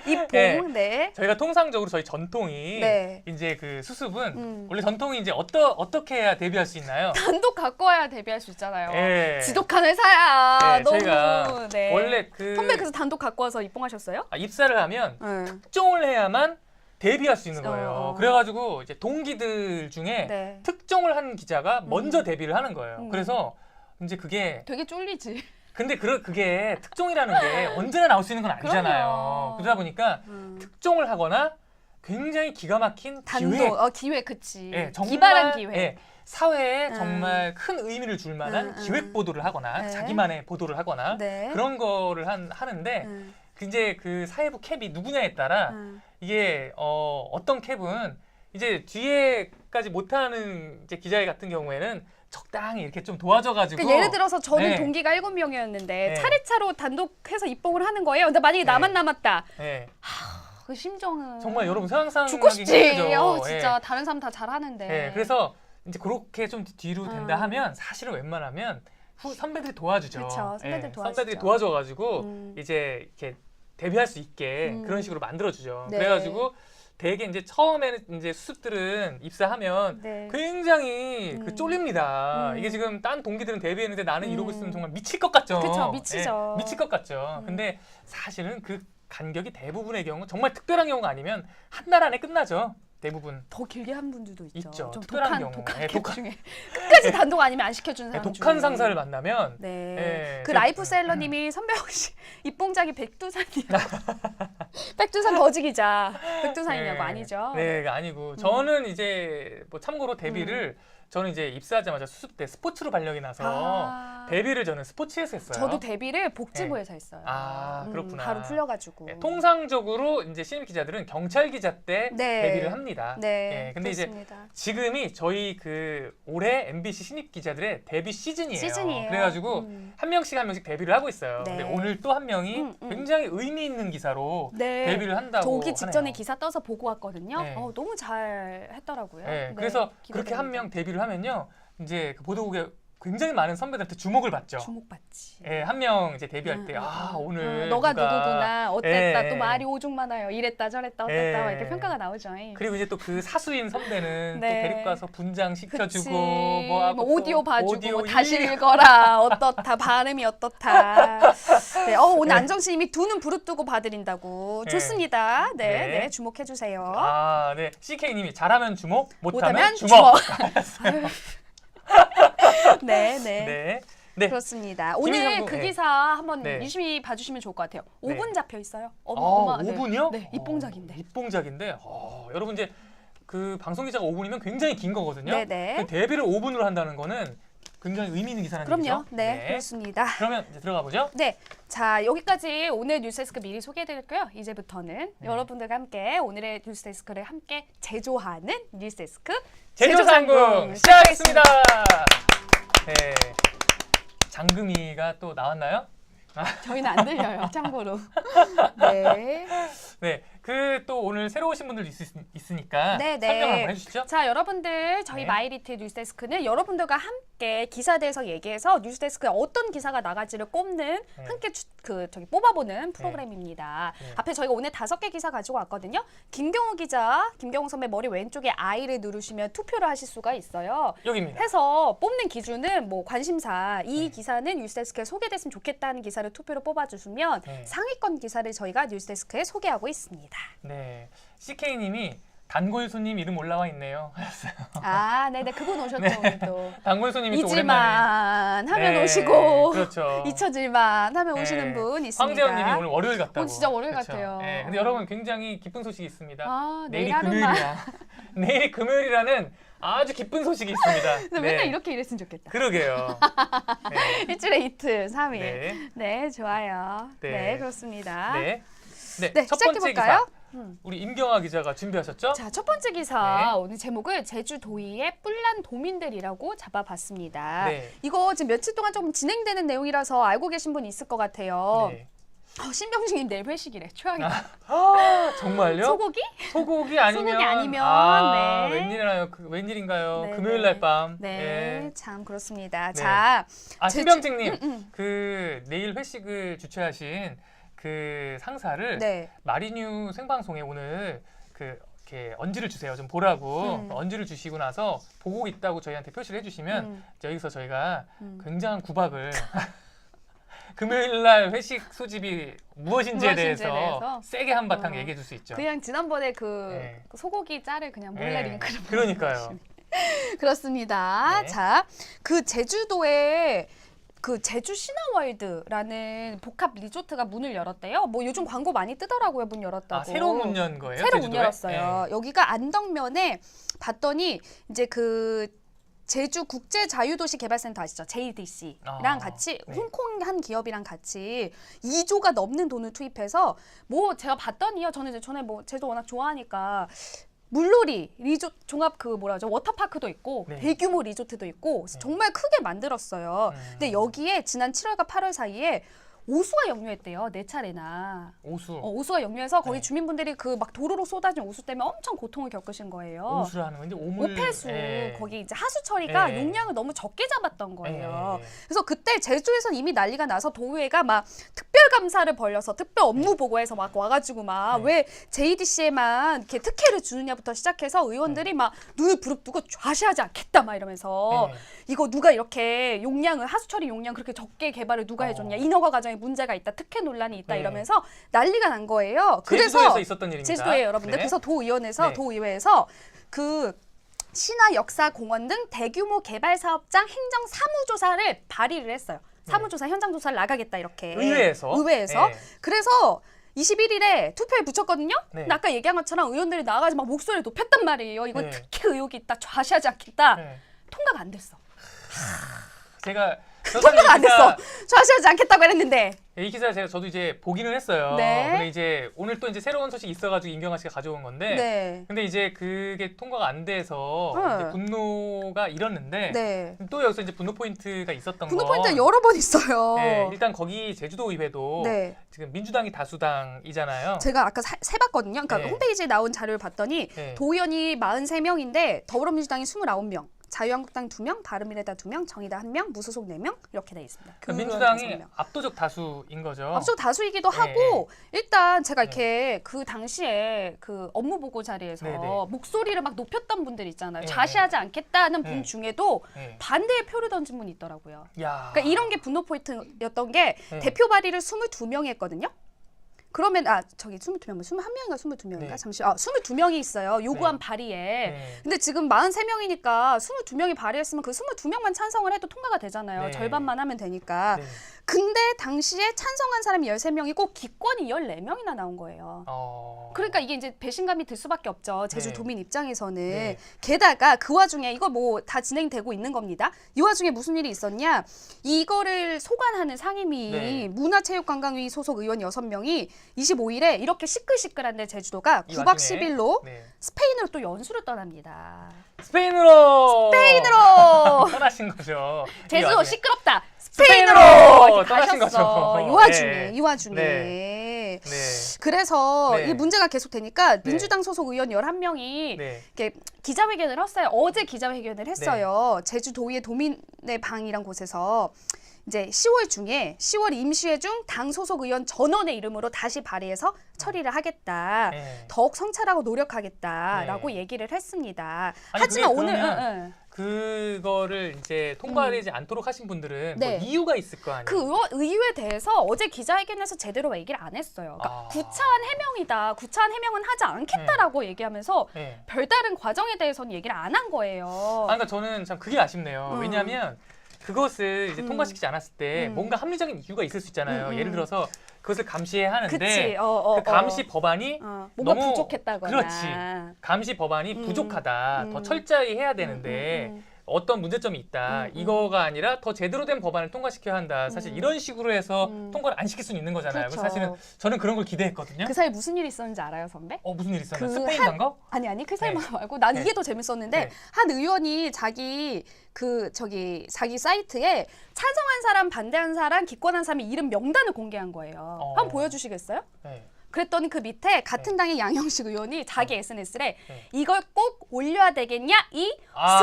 입봉. 네. 네. 저희가 통상적으로 저희 전통이 네. 이제 그 수습은 원래 전통이 이제 어떻게 해야 데뷔할 수 있나요? 단독 갖고 와야 데뷔할 수 있잖아요. 예. 지독한 회사야. 네, 너무. 저희가 네. 원래 선배 그래서 단독 갖고 와서 입봉하셨어요? 입사를 하면 네. 특종을 해야만 데뷔할 수 있는 거예요. 어. 그래가지고 이제 동기들 중에 네. 특종을 한 기자가 먼저 데뷔를 하는 거예요. 그래서 이제 그게 되게 쫄리지. 근데 그게 특종이라는 게 언제나 나올 수 있는 건 아니잖아요. 그럼요. 그러다 보니까 특종을 하거나 굉장히 기가 막힌 단독. 기획, 기회 그치. 예, 정말, 기발한 기회. 예, 사회에 정말 큰 의미를 줄 만한 음. 기획 보도를 하거나 네. 자기만의 보도를 하거나 네. 그런 거를 하는데 이제 그 사회부 캡이 누구냐에 따라 이게 어떤 캡은 이제 뒤에까지 못하는 이제 기자 같은 경우에는 적당히 이렇게 좀 도와줘가지고 그러니까 예를 들어서 저는 네. 동기가 7명이었는데 네. 차례차로 단독해서 입봉을 하는 거예요. 근데 만약에 네. 나만 남았다. 예, 그 심정은 정말 여러분 상상하기 죽고 싶지. 힘들죠. 진짜 다른 사람 다 잘하는데. 예, 그래서 이제 그렇게 좀 뒤로 된다 음. 하면 사실은 웬만하면 선배들이 도와주죠. 그쵸, 선배들 도와주죠. 선배들이 도와줘가지고 이제 이렇게 데뷔할 수 있게 그런 식으로 만들어주죠. 네. 그래가지고 되게 이제 처음에는 이제 수습들은 입사하면 네. 굉장히 그 쫄립니다. 이게 지금 딴 동기들은 데뷔했는데 나는 이러고 있으면 정말 미칠 것 같죠. 그쵸, 미치죠. 예, 미칠 것 같죠. 근데 사실은 그 간격이 대부분의 경우 정말 특별한 경우가 아니면 한 달 안에 끝나죠. 대부분. 더 길게 한 분들도 있죠. 있죠. 좀 특별한 독한 경우. 독한 예, 캡 독한- 중에 끝까지 단독 아니면 안 시켜주는 네, 사람 독한 중에. 상사를 만나면 네. 예, 그 제가- 라이프셀러님이 선배 혹시 입봉작이 백두산이요? 백두산 거지 기자. 백두산이냐고 아니죠? 네, 그 아니고 저는 이제 뭐 참고로 데뷔를 저는 이제 입사하자마자 수습 때 스포츠로 발령이 나서 아. 데뷔를 저는 스포츠에서 했어요. 저도 데뷔를 복지부에서 했어요. 아, 그렇구나. 바로 풀려가지고. 네, 통상적으로 이제 신입 기자들은 경찰 기자 때 네. 데뷔를 합니다. 네. 예, 근데 그렇습니다. 이제 지금이 저희 그 올해 MBC 신입 기자들의 데뷔 시즌이에요. 시즌이에요. 그래가지고 한 명씩 데뷔를 하고 있어요. 네. 근데 오늘 또 한 명이 굉장히 의미 있는 기사로 네. 데뷔를 한다고 저 오기 직전에 하네요. 기사 떠서 보고 왔거든요. 네. 너무 잘 했더라고요. 네, 네, 그래서 그렇게 기대됩니다. 한 명 데뷔를 하면요, 이제 그 보도국에 굉장히 많은 선배들한테 주목을 받죠. 주목받지. 예, 한 명 이제 데뷔할 때, 오늘 너가 누가 누구구나, 어땠다, 예, 또 말이 오죽 많아요, 이랬다 저랬다 어땠다 예. 막 이렇게 평가가 나오죠. 그리고 이제 또 그 사수인 선배는 네. 또 데리고 가서 분장 시켜주고 그치. 뭐 하고 뭐 오디오 또 봐주고 오디오 다시 이- 읽어라 어떻다 발음이 어떻다. 네, 오늘 네. 안정씨님이 두 눈 부릅뜨고 봐드린다고. 네. 좋습니다. 네, 네. 네, 주목해 주세요. 아, 네. CK님이 잘하면 주목, 못하면 못하면 주먹. 네, 네. 네. 네. 그렇습니다. 오늘 김희정도, 그 네. 기사 한번 네. 유심히 봐주시면 좋을 것 같아요. 네. 5분 잡혀 있어요. 아, 네. 5분이요? 네, 입봉작인데. 입봉작인데. 여러분 이제 그 방송 기자가 5분이면 굉장히 긴 거거든요. 네네. 그 데뷔를 5분으로 한다는 거는 굉장히 의미 있는 기사라는 그럼요. 얘기죠. 네, 그렇습니다. 그러면 이제 들어가 보죠. 네, 자 여기까지 오늘 뉴스데스크 미리 소개해드렸고요. 이제부터는 네. 여러분들과 함께 오늘의 뉴스데스크를 함께 제조하는 뉴스데스크 제조상궁 시작하겠습니다. 네. 장금이가 또 나왔나요? 저희는 안 들려요, 참고로. 네. 네, 그 또 오늘 새로 오신 분들 있으니까 네, 네. 설명 한번 해주시죠. 자, 여러분들 저희 네. 마이리트 뉴스데스크는 여러분들과 함께 기사에 대해서 얘기해서 뉴스데스크에 어떤 기사가 나갈지를 꼽는 네. 함께 뽑아보는 프로그램입니다. 네. 앞에 저희가 오늘 5개 기사 가지고 왔거든요. 김경호 기자, 김경호 선배 머리 왼쪽에 I를 누르시면 투표를 하실 수가 있어요. 여기입니다. 해서 뽑는 기준은 뭐 관심사, 이 네. 기사는 뉴스데스크에 소개됐으면 좋겠다는 기사를 투표로 뽑아주시면 네. 상위권 기사를 저희가 뉴스데스크에 소개하고 있습니다. 네, CK님이 단골 손님 이름 올라와 있네요. 하셨어요. 아, 네네, 그분 오셨죠, 오늘 또. 단골 손님이 또 오랜만에. 잊을만 하면 네, 오시고 그렇죠. 잊혀질만 하면 네. 오시는 분 있습니다. 황재현님이 오늘 월요일 같다고. 오늘 진짜 월요일 그렇죠. 같아요. 네, 근데 여러분 굉장히 기쁜 소식이 있습니다. 아, 내일이 내일 하루만. 금요일이야. 내일이 금요일이라는 아주 기쁜 소식이 있습니다. 근데 맨날 이렇게 일했으면 좋겠다. 그러게요. 네. 일주일에 이틀, 3일. 네. 네, 좋아요. 네. 네, 그렇습니다. 네. 네. 네, 첫 번째 시작해볼까요? 기사. 우리 임경아 기자가 준비하셨죠? 자, 첫 번째 기사. 네. 오늘 제목을 제주 도의의 뿔난 도민들이라고 잡아봤습니다. 네. 이거 지금 며칠 동안 조금 진행되는 내용이라서 알고 계신 분 있을 것 같아요. 네. 신병식님 내일 회식이래. 최악이다. 정말요? 소고기? 소고기 아니면 소고기 아니면 네. 웬일인가요? 네, 금요일 네. 날 밤. 네, 예. 참 그렇습니다. 네. 자, 신병직님 그 내일 회식을 주최하신 그 상사를 네. 마리뉴 생방송에 오늘 이렇게 언지를 주세요. 좀 보라고 언지를 주시고 나서 보고 있다고 저희한테 표시를 해주시면 여기서 저희가 굉장한 구박을 금요일 날 회식 소집이 무엇인지에 대해서 세게 한바탕 얘기해 줄 수 있죠. 그냥 지난번에 네. 그 소고기 짤을 그냥 몰래 링크를 그러니까요. 그렇습니다. 네. 자, 그 제주도에 그 제주 신화월드라는 복합 리조트가 문을 열었대요. 뭐 요즘 광고 많이 뜨더라고요. 문 열었다고. 새로 문 연 거예요? 새로 문 제주도에? 열었어요. 네. 여기가 안덕면에 봤더니 이제 그 제주 국제자유도시 개발센터 아시죠? JDC랑 같이 네. 홍콩 한 기업이랑 같이 2조가 넘는 돈을 투입해서 뭐 제가 봤더니요. 저는 이제 전에 뭐 제주 워낙 좋아하니까 물놀이, 종합 그 뭐라 하죠? 워터파크도 있고 네. 대규모 리조트도 있고 정말 크게 만들었어요. 근데 여기에 지난 7월과 8월 사이에 오수가 역류했대요. 4차례나. 오수. 오수가 역류해서 거기 네. 주민분들이 그 막 도로로 쏟아진 오수 때문에 엄청 고통을 겪으신 거예요. 오수라는 건데 오물. 오폐수 예. 거기 이제 하수 처리가 예. 용량을 너무 적게 잡았던 거예요. 예. 그래서 그때 제주에서는 이미 난리가 나서 도의회가 막 특별 감사를 벌려서 특별 업무 보고해서 막 와가지고 막 왜 JDC에만 이렇게 특혜를 주느냐부터 시작해서 의원들이 막 눈을 부릅뜨고 좌시하지 않겠다 막 이러면서 이거 누가 이렇게 용량을 하수 처리 용량 그렇게 적게 개발을 누가 해줬냐 인허가 과정에 문제가 있다 특혜 논란이 있다 이러면서 난리가 난 거예요. 제주도에서 있었던 일입니다. 제주도에 여러분들 네. 그래서 도의원에서 네. 도의회에서 그 신화 역사 공원 등 대규모 개발 사업장 행정 사무조사를 발의를 했어요. 사무조사 현장 조사를 나가겠다 이렇게 의회에서. 의회에서 네. 그래서 21일에 투표에 붙였거든요. 네. 근데 아까 얘기한 것처럼 의원들이 나가서 막 목소리를 높였단 말이에요. 이건 네. 특혜 의혹이 있다. 좌시하지 않겠다. 네. 통과가 안 됐어. 제가 통과가 안 됐어. 좌시하지 않겠다고 했는데. 이 기사를 저도 이제 보기는 했어요. 네. 근데 이제 오늘 또 이제 새로운 소식 있어가지고 임경아 씨가 가져온 건데. 네. 근데 이제 그게 통과가 안 돼서 이제 분노가 일었는데 네. 또 여기서 이제 분노 포인트가 있었던 분노 건 포인트 여러 번 있어요. 네, 일단 거기 제주도 의회도 네. 지금 민주당이 다수당이잖아요. 제가 아까 세봤거든요. 그러니까 네. 홈페이지에 나온 자료를 봤더니 네. 도의원이 43명인데 더불어민주당이 29명, 자유한국당 2명, 바른미래당 2명, 정의당 1명, 무소속 4명 이렇게 돼 있습니다. 그러니까 민주당이 압도적 다수인 거죠. 압도적 다수이기도 네. 하고 일단 제가 이렇게 그 당시에 그 업무 보고 자리에서 네, 네. 목소리를 막 높였던 분들 있잖아요. 네, 좌시하지 않겠다는 네. 분 중에도 네. 반대의 표를 던진 분이 있더라고요. 야. 그러니까 이런 게 분노 포인트였던 게 네. 대표 발의를 22명이 했거든요. 그러면 저기 22명, 21명인가 22명인가? 네. 잠시 22명이 있어요. 요구한 네. 발의에. 네. 근데 지금 43명이니까 22명이 발의했으면 그 22명만 찬성을 해도 통과가 되잖아요. 네. 절반만 하면 되니까. 네. 근데 당시에 찬성한 사람이 13명이고 기권이 14명이나 나온 거예요. 그러니까 이게 이제 배신감이 들 수밖에 없죠. 제주 네. 도민 입장에서는. 네. 게다가 그 와중에 이거 뭐 다 진행되고 있는 겁니다. 이 와중에 무슨 일이 있었냐. 이거를 소관하는 상임위 네. 문화체육관광위 소속 의원 6명이 25일에 이렇게 시끌시끌한데 제주도가 이 9박 와중에. 10일로 네. 스페인으로 또 연수를 떠납니다. 스페인으로 떠나신 거죠. 이 제주도 와중에. 시끄럽다. 스페인으로 스페인으로 이렇게 떠나신 가셨어. 거죠. 이 와중에 네. 이 와중에. 네. 그래서 네. 이 문제가 계속 되니까 민주당 소속 의원 11명이 네. 이렇게 기자회견을 했어요. 어제 기자회견을 했어요. 제주도의회 도민의 방이란 곳에서 이제 10월 중에 10월 임시회 중 당 소속 의원 전원의 이름으로 다시 발의해서 처리를 하겠다. 네. 더욱 성찰하고 노력하겠다라고 네. 얘기를 했습니다. 아니, 하지만 그게 오늘 그러면 그거를 이제 통과되지 않도록 하신 분들은 네. 뭐 이유가 있을 거 아니에요. 그 의회에 대해서 어제 기자회견에서 제대로 얘기를 안 했어요. 그러니까 구차한 해명이다. 구차한 해명은 하지 않겠다라고 얘기하면서 네. 별다른 과정에 대해서는 얘기를 안 한 거예요. 그러니까 저는 참 그게 아쉽네요. 왜냐하면 그것을 이제 통과시키지 않았을 때 뭔가 합리적인 이유가 있을 수 있잖아요. 예를 들어서 그것을 감시해야 하는데 그치. 그 감시 법안이 뭔가 너무 부족했다거나. 그렇지. 감시 법안이 부족하다. 더 철저히 해야 되는데 어떤 문제점이 있다. 이거가 아니라 더 제대로 된 법안을 통과시켜야 한다. 사실 이런 식으로 해서 통과를 안 시킬 수는 있는 거잖아요. 그렇죠. 그래서 사실은 저는 그런 걸 기대했거든요. 그 사이 무슨 일이 있었는지 알아요, 선배? 무슨 일 있었나요? 그 스페인 간 거? 아니 그 사이 네. 말고 난 네. 이게 더 재밌었는데 네. 한 의원이 자기 사이트에 찬성한 사람, 반대한 사람, 기권한 사람의 이름 명단을 공개한 거예요. 한번 보여주시겠어요? 네. 그랬더니 그 밑에 같은 당의 양형식 의원이 자기 SNS에 네. 이걸 꼭 올려야 되겠냐? 이 아.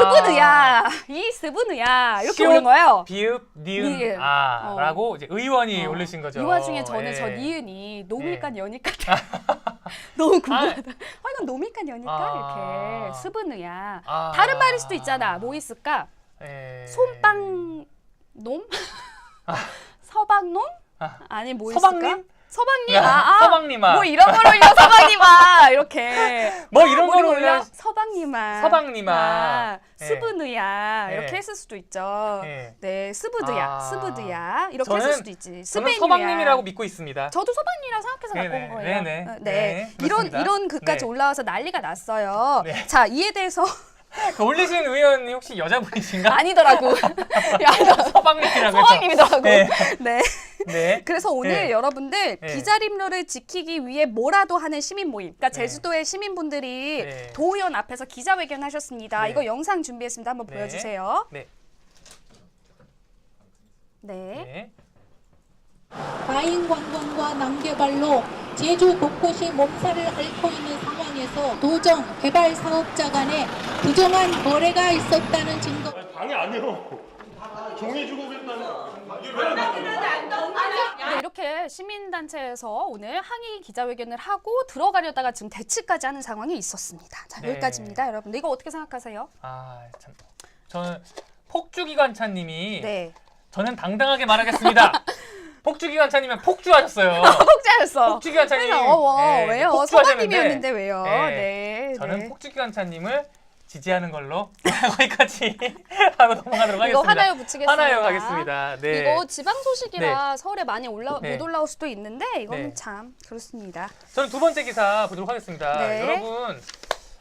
스브느야 이렇게 시옷, 올린 거예요. 비읍, 니은, 니은. 라고 이제 의원이 올리신 거죠. 이 와중에 저는 예. 저 니은이 노밀간 연일까 너무 궁금하다. 이건 노밀간 연일까 이렇게 스브느야. 다른 말일 수도 있잖아. 뭐 있을까? 예. 솜빵 놈? 서방놈? 아니 뭐 서방님? 있을까? 서방님? 서방님아. 뭐 이런 걸 올려 서방님아 이렇게 뭐 이런 걸 올려 올려 서방님아 서방님아. 예. 스브느야 예. 이렇게 했을 수도 있죠. 예. 네 스브드야 이렇게 저는- 했을 수도 있지. 저는 스페인이야. 서방님이라고 믿고 있습니다. 저도 서방님이라고 생각해서 갖고 네네. 온 거예요. 네네. 네. 네, 이런 그렇습니다. 이런 글까지 네. 올라와서 난리가 났어요. 네. 자 이에 대해서 그 올리신 의원이 혹시 여자분이신가? 아니더라고. 야, 서방님이라고 해서. 서방님이더라고. 네. 네. 네. 그래서 오늘 네. 여러분들 네. 비자림로를 지키기 위해 뭐라도 하는 시민 모임. 그러니까 네. 제주도의 시민분들이 네. 도의원 앞에서 기자회견하셨습니다. 네. 이거 영상 준비했습니다. 한번 네. 보여주세요. 네. 네. 네. 과잉 관광과 남개발로 제주 곳곳이 몸살을 앓고 있는 상황에서 도정, 개발 사업자 간에 부정한 거래가 있었다는 증거. 방해 아니요. 종이 주고 오겠다는. 네, 이렇게 시민단체에서 오늘 항의 기자회견을 하고 들어가려다가 지금 대치까지 하는 상황이 있었습니다. 자, 네. 여기까지입니다. 여러분. 이거 어떻게 생각하세요? 참. 저는 폭주기관차님이 네. 저는 당당하게 말하겠습니다. 폭주기관차님은 폭주하셨어요. 폭주하셨어. 폭주기관차님. 왜요? 네, 왜요? 폭주하셨는데 서방님이었는데 왜요? 네. 네. 저는 네. 폭주기관차님을 지지하는 걸로 거기까지 하고 넘어가도록 하겠습니다. 이거 하나요 붙이겠습니다. 하나요 가겠습니다. 네. 이거 지방 소식이라 서울에 많이 네. 못 올라올 수도 있는데 이거는 네. 참 그렇습니다. 저는 두 번째 기사 보도록 하겠습니다. 네. 여러분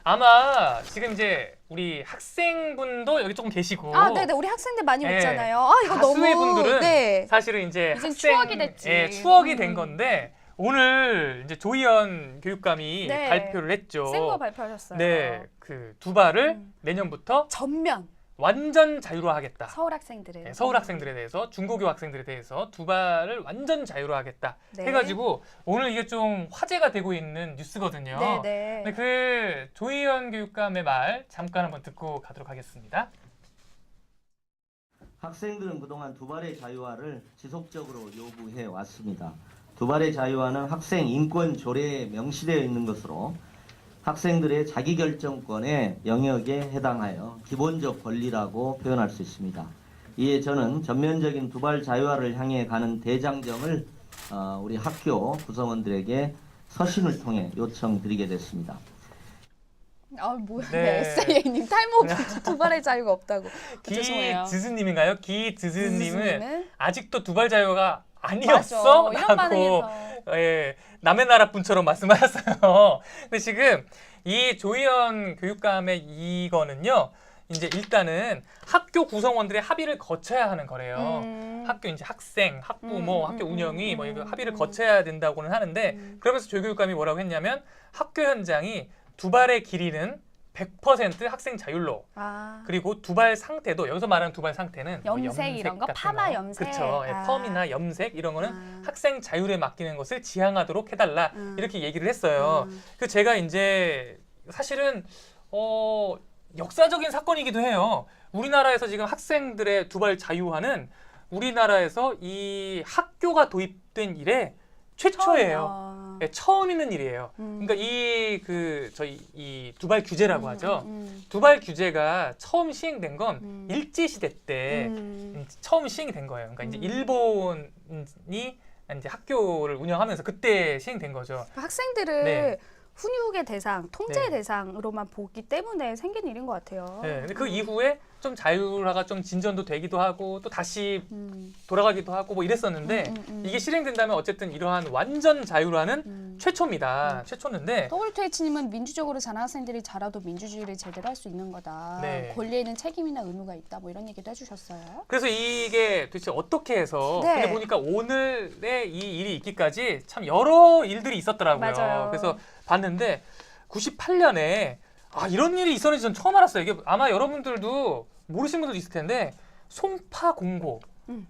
아마 지금 이제 우리 학생분도 여기 조금 계시고 네네 우리 학생들 많이 네. 웃잖아요. 이거 다수의 너무 분들은 네. 사실은 이제 이젠 학생 추억이 됐지. 예, 추억이 된 건데 오늘 이제 조희연 교육감이 네. 발표를 했죠. 센 거 발표하셨어요. 네, 그 두발을 내년부터 전면 완전 자유로하겠다. 서울 학생들을 네, 서울 학생들에 대해서 중고교 학생들에 대해서 두발을 완전 자유로하겠다 네. 해가지고 오늘 이게 좀 화제가 되고 있는 뉴스거든요. 네네. 네, 그 조희연 교육감의 말 잠깐 한번 듣고 가도록 하겠습니다. 학생들은 그동안 두발의 자유화를 지속적으로 요구해 왔습니다. 두발의 자유화는 학생 인권 조례에 명시되어 있는 것으로 학생들의 자기결정권의 영역에 해당하여 기본적 권리라고 표현할 수 있습니다. 이에 저는 전면적인 두발 자유화를 향해 가는 대장정을 우리 학교 구성원들에게 서신을 통해 요청드리게 됐습니다. 뭐야? 네. SA님 탈모 두발의 자유가 없다고. 죄송해요. 기드즈님인가요? 기드즈님은 기드즈님은? 아직도 두발 자유가 아니었어? 맞아. 이런 반응이 라고 예, 남의 나라 분처럼 말씀하셨어요. 근데 지금 이 조희연 교육감의 이거는요. 이제 일단은 학교 구성원들의 합의를 거쳐야 하는 거래요. 학교 이제 학생, 학부모, 학교 운영이 뭐 이거 합의를 거쳐야 된다고는 하는데 그러면서 조 교육감이 뭐라고 했냐면 학교 현장이 두발의 길이는 100% 학생 자율로 그리고 두발 상태도 여기서 말하는 두발 상태는 염색 이런 거? 같은 파마 염색? 그렇죠. 펌이나 염색 이런 거는 학생 자율에 맡기는 것을 지향하도록 해달라 이렇게 얘기를 했어요. 그 제가 이제 사실은 역사적인 사건이기도 해요. 우리나라에서 지금 학생들의 두발 자유화는 우리나라에서 이 학교가 도입된 이래 최초예요. 네, 처음 있는 일이에요. 그러니까 이 두발 규제라고 하죠. 두발 규제가 처음 시행된 건 일제 시대 때 처음 시행이 된 거예요. 그러니까 이제 일본이 이제 학교를 운영하면서 그때 시행된 거죠. 학생들을 네. 훈육의 대상, 통제의 네. 대상으로만 보기 때문에 생긴 일인 것 같아요. 네, 근데 그 이후에 좀 자율화가 좀 진전도 되기도 하고 또 다시 돌아가기도 하고 뭐 이랬었는데 이게 실행된다면 어쨌든 이러한 완전 자율화는 최초입니다. 최초인데 WH님은 민주적으로 자란 학생들이 자라도 민주주의를 제대로 할 수 있는 거다. 네. 권리에는 책임이나 의무가 있다. 뭐 이런 얘기도 해주셨어요. 그래서 이게 도대체 어떻게 해서 네. 근데 보니까 오늘의 이 일이 있기까지 참 여러 일들이 있었더라고요. 맞아요. 그래서 봤는데 98년에 이런 일이 있었는지 전 처음 알았어요. 이게 아마 여러분들도 모르시는 분들도 있을 텐데 송파 공고.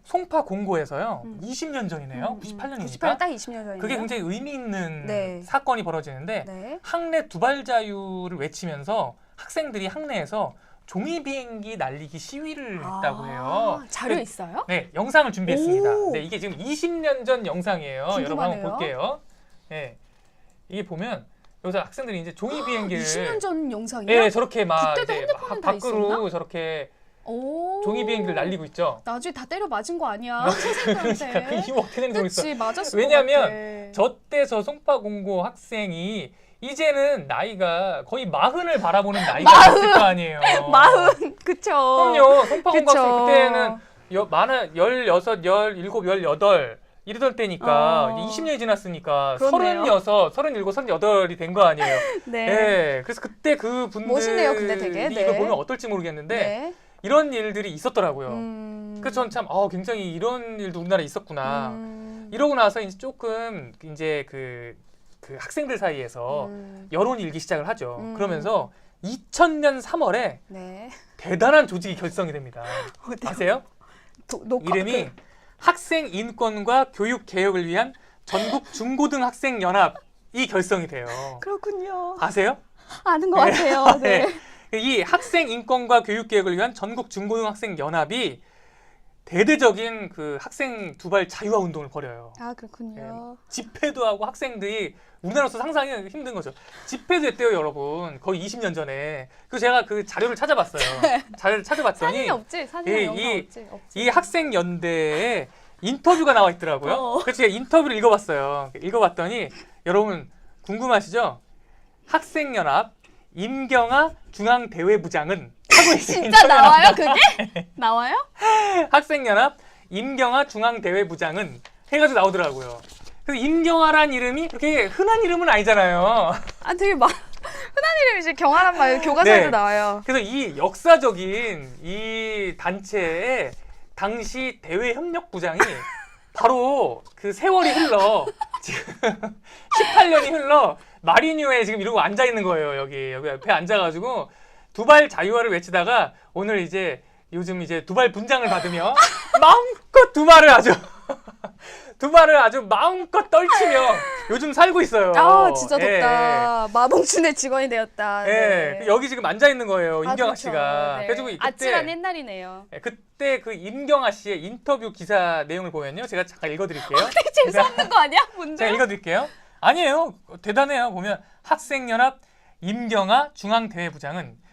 송파 공고에서요. 20년 전이네요. 98년이니까. 98년 딱 20년 전이네요. 그게 굉장히 의미 있는 네. 사건이 벌어지는데 네. 학내 두발 자유를 외치면서 학생들이 학내에서 종이 비행기 날리기 시위를 했다고 해요. 자료 있어요? 네, 영상을 준비했습니다. 오. 네, 이게 지금 20년 전 영상이에요. 여러분 궁금하네요. 한번 볼게요. 네, 이게 보면 여기서 학생들이 이제 종이 비행기를 20년 전 영상이요? 네, 저렇게 막 그때도 이제 핸드폰은 다 밖으로 있었나? 저렇게 오. 종이 비행기를 날리고 있죠. 나중에 다 때려 맞은 거 아니야? 그러니까 그 선생님한테. 이후 어떻게 되는지 모르겠어. 그치, 맞았을 왜냐면 것 같아. 저때 저 송파 공고 학생이 이제는 나이가 거의 40을 바라보는 나이가 됐을 거 아니에요. 40, 그쵸. 그럼요. 송파 공고 그쵸. 학생 그때는 많아 16, 17, 18 이러던 때니까 이제 20년이 지났으니까 그렇네요. 36, 37, 38이 된 거 아니에요. 네. 네. 그래서 그때 그 분들이 멋있네요, 근데 되게. 네. 이거 보면 어떨지 모르겠는데 네. 이런 일들이 있었더라고요. 그래서 전 참 굉장히 이런 일도 우리나라에 있었구나. 이러고 나서 이제 조금 이제 그 학생들 사이에서 여론이 일기 시작을 하죠. 그러면서 2000년 3월에 네. 대단한 조직이 결성이 됩니다. 어디요? 아세요? 이름이 학생 인권과 교육 개혁을 위한 전국 중고등학생 연합이 결성이 돼요. 그렇군요. 아세요? 아는 것 같아요. 네. 이 학생 인권과 교육 개혁을 위한 전국 중고등학생 연합이 대대적인 그 학생 두발 자유화 운동을 벌여요. 아, 그렇군요. 집회도 하고 학생들이 우리나라로서 상상이 힘든 거죠. 집회도 했대요, 여러분. 거의 20년 전에. 그래서 제가 그 자료를 찾아봤어요. 자료를 찾아봤더니 사진이 없지? 사진이 영상 없지? 없지. 이 학생 연대에 인터뷰가 나와 있더라고요. 그래서 제가 인터뷰를 읽어봤어요. 읽어봤더니 여러분 궁금하시죠? 학생연합 임경아 중앙대외부장은 하고 있어요. 진짜 나와요, 그게? 나와요? 학생연합 임경아 중앙대외부장은 해가지고 나오더라고요. 그래서 임경아란 이름이 그렇게 흔한 이름은 아니잖아요. 아, 되게 흔한 이름이지. 경아란 말 교과서에도 네. 나와요. 그래서 이 역사적인 이 단체의 당시 대외협력부장이 바로 그 세월이 흘러 지금 18년이 흘러 마리뉴에 지금 이러고 앉아 있는 거예요. 여기 옆에 앉아가지고 두발 자유화를 외치다가 오늘 이제 요즘 이제 두발 분장을 받으며 마음껏 두발을 아주 마음껏 떨치며 요즘 살고 있어요. 아, 진짜 예, 덥다. 마봉춘의 직원이 되었다. 예. 네. 여기 지금 앉아 있는 거예요. 임경아 그렇죠. 씨가. 네. 그래가지고 그때 아찔한 옛날이네요. 예, 그때 그 임경아 씨의 인터뷰 기사 내용을 보면요. 제가 잠깐 읽어드릴게요. 되게 재수없는 거 아니야? 뭔데? 제가 읽어드릴게요. 아니에요. 대단해요. 보면 학생연합 임경아 중앙대회부장은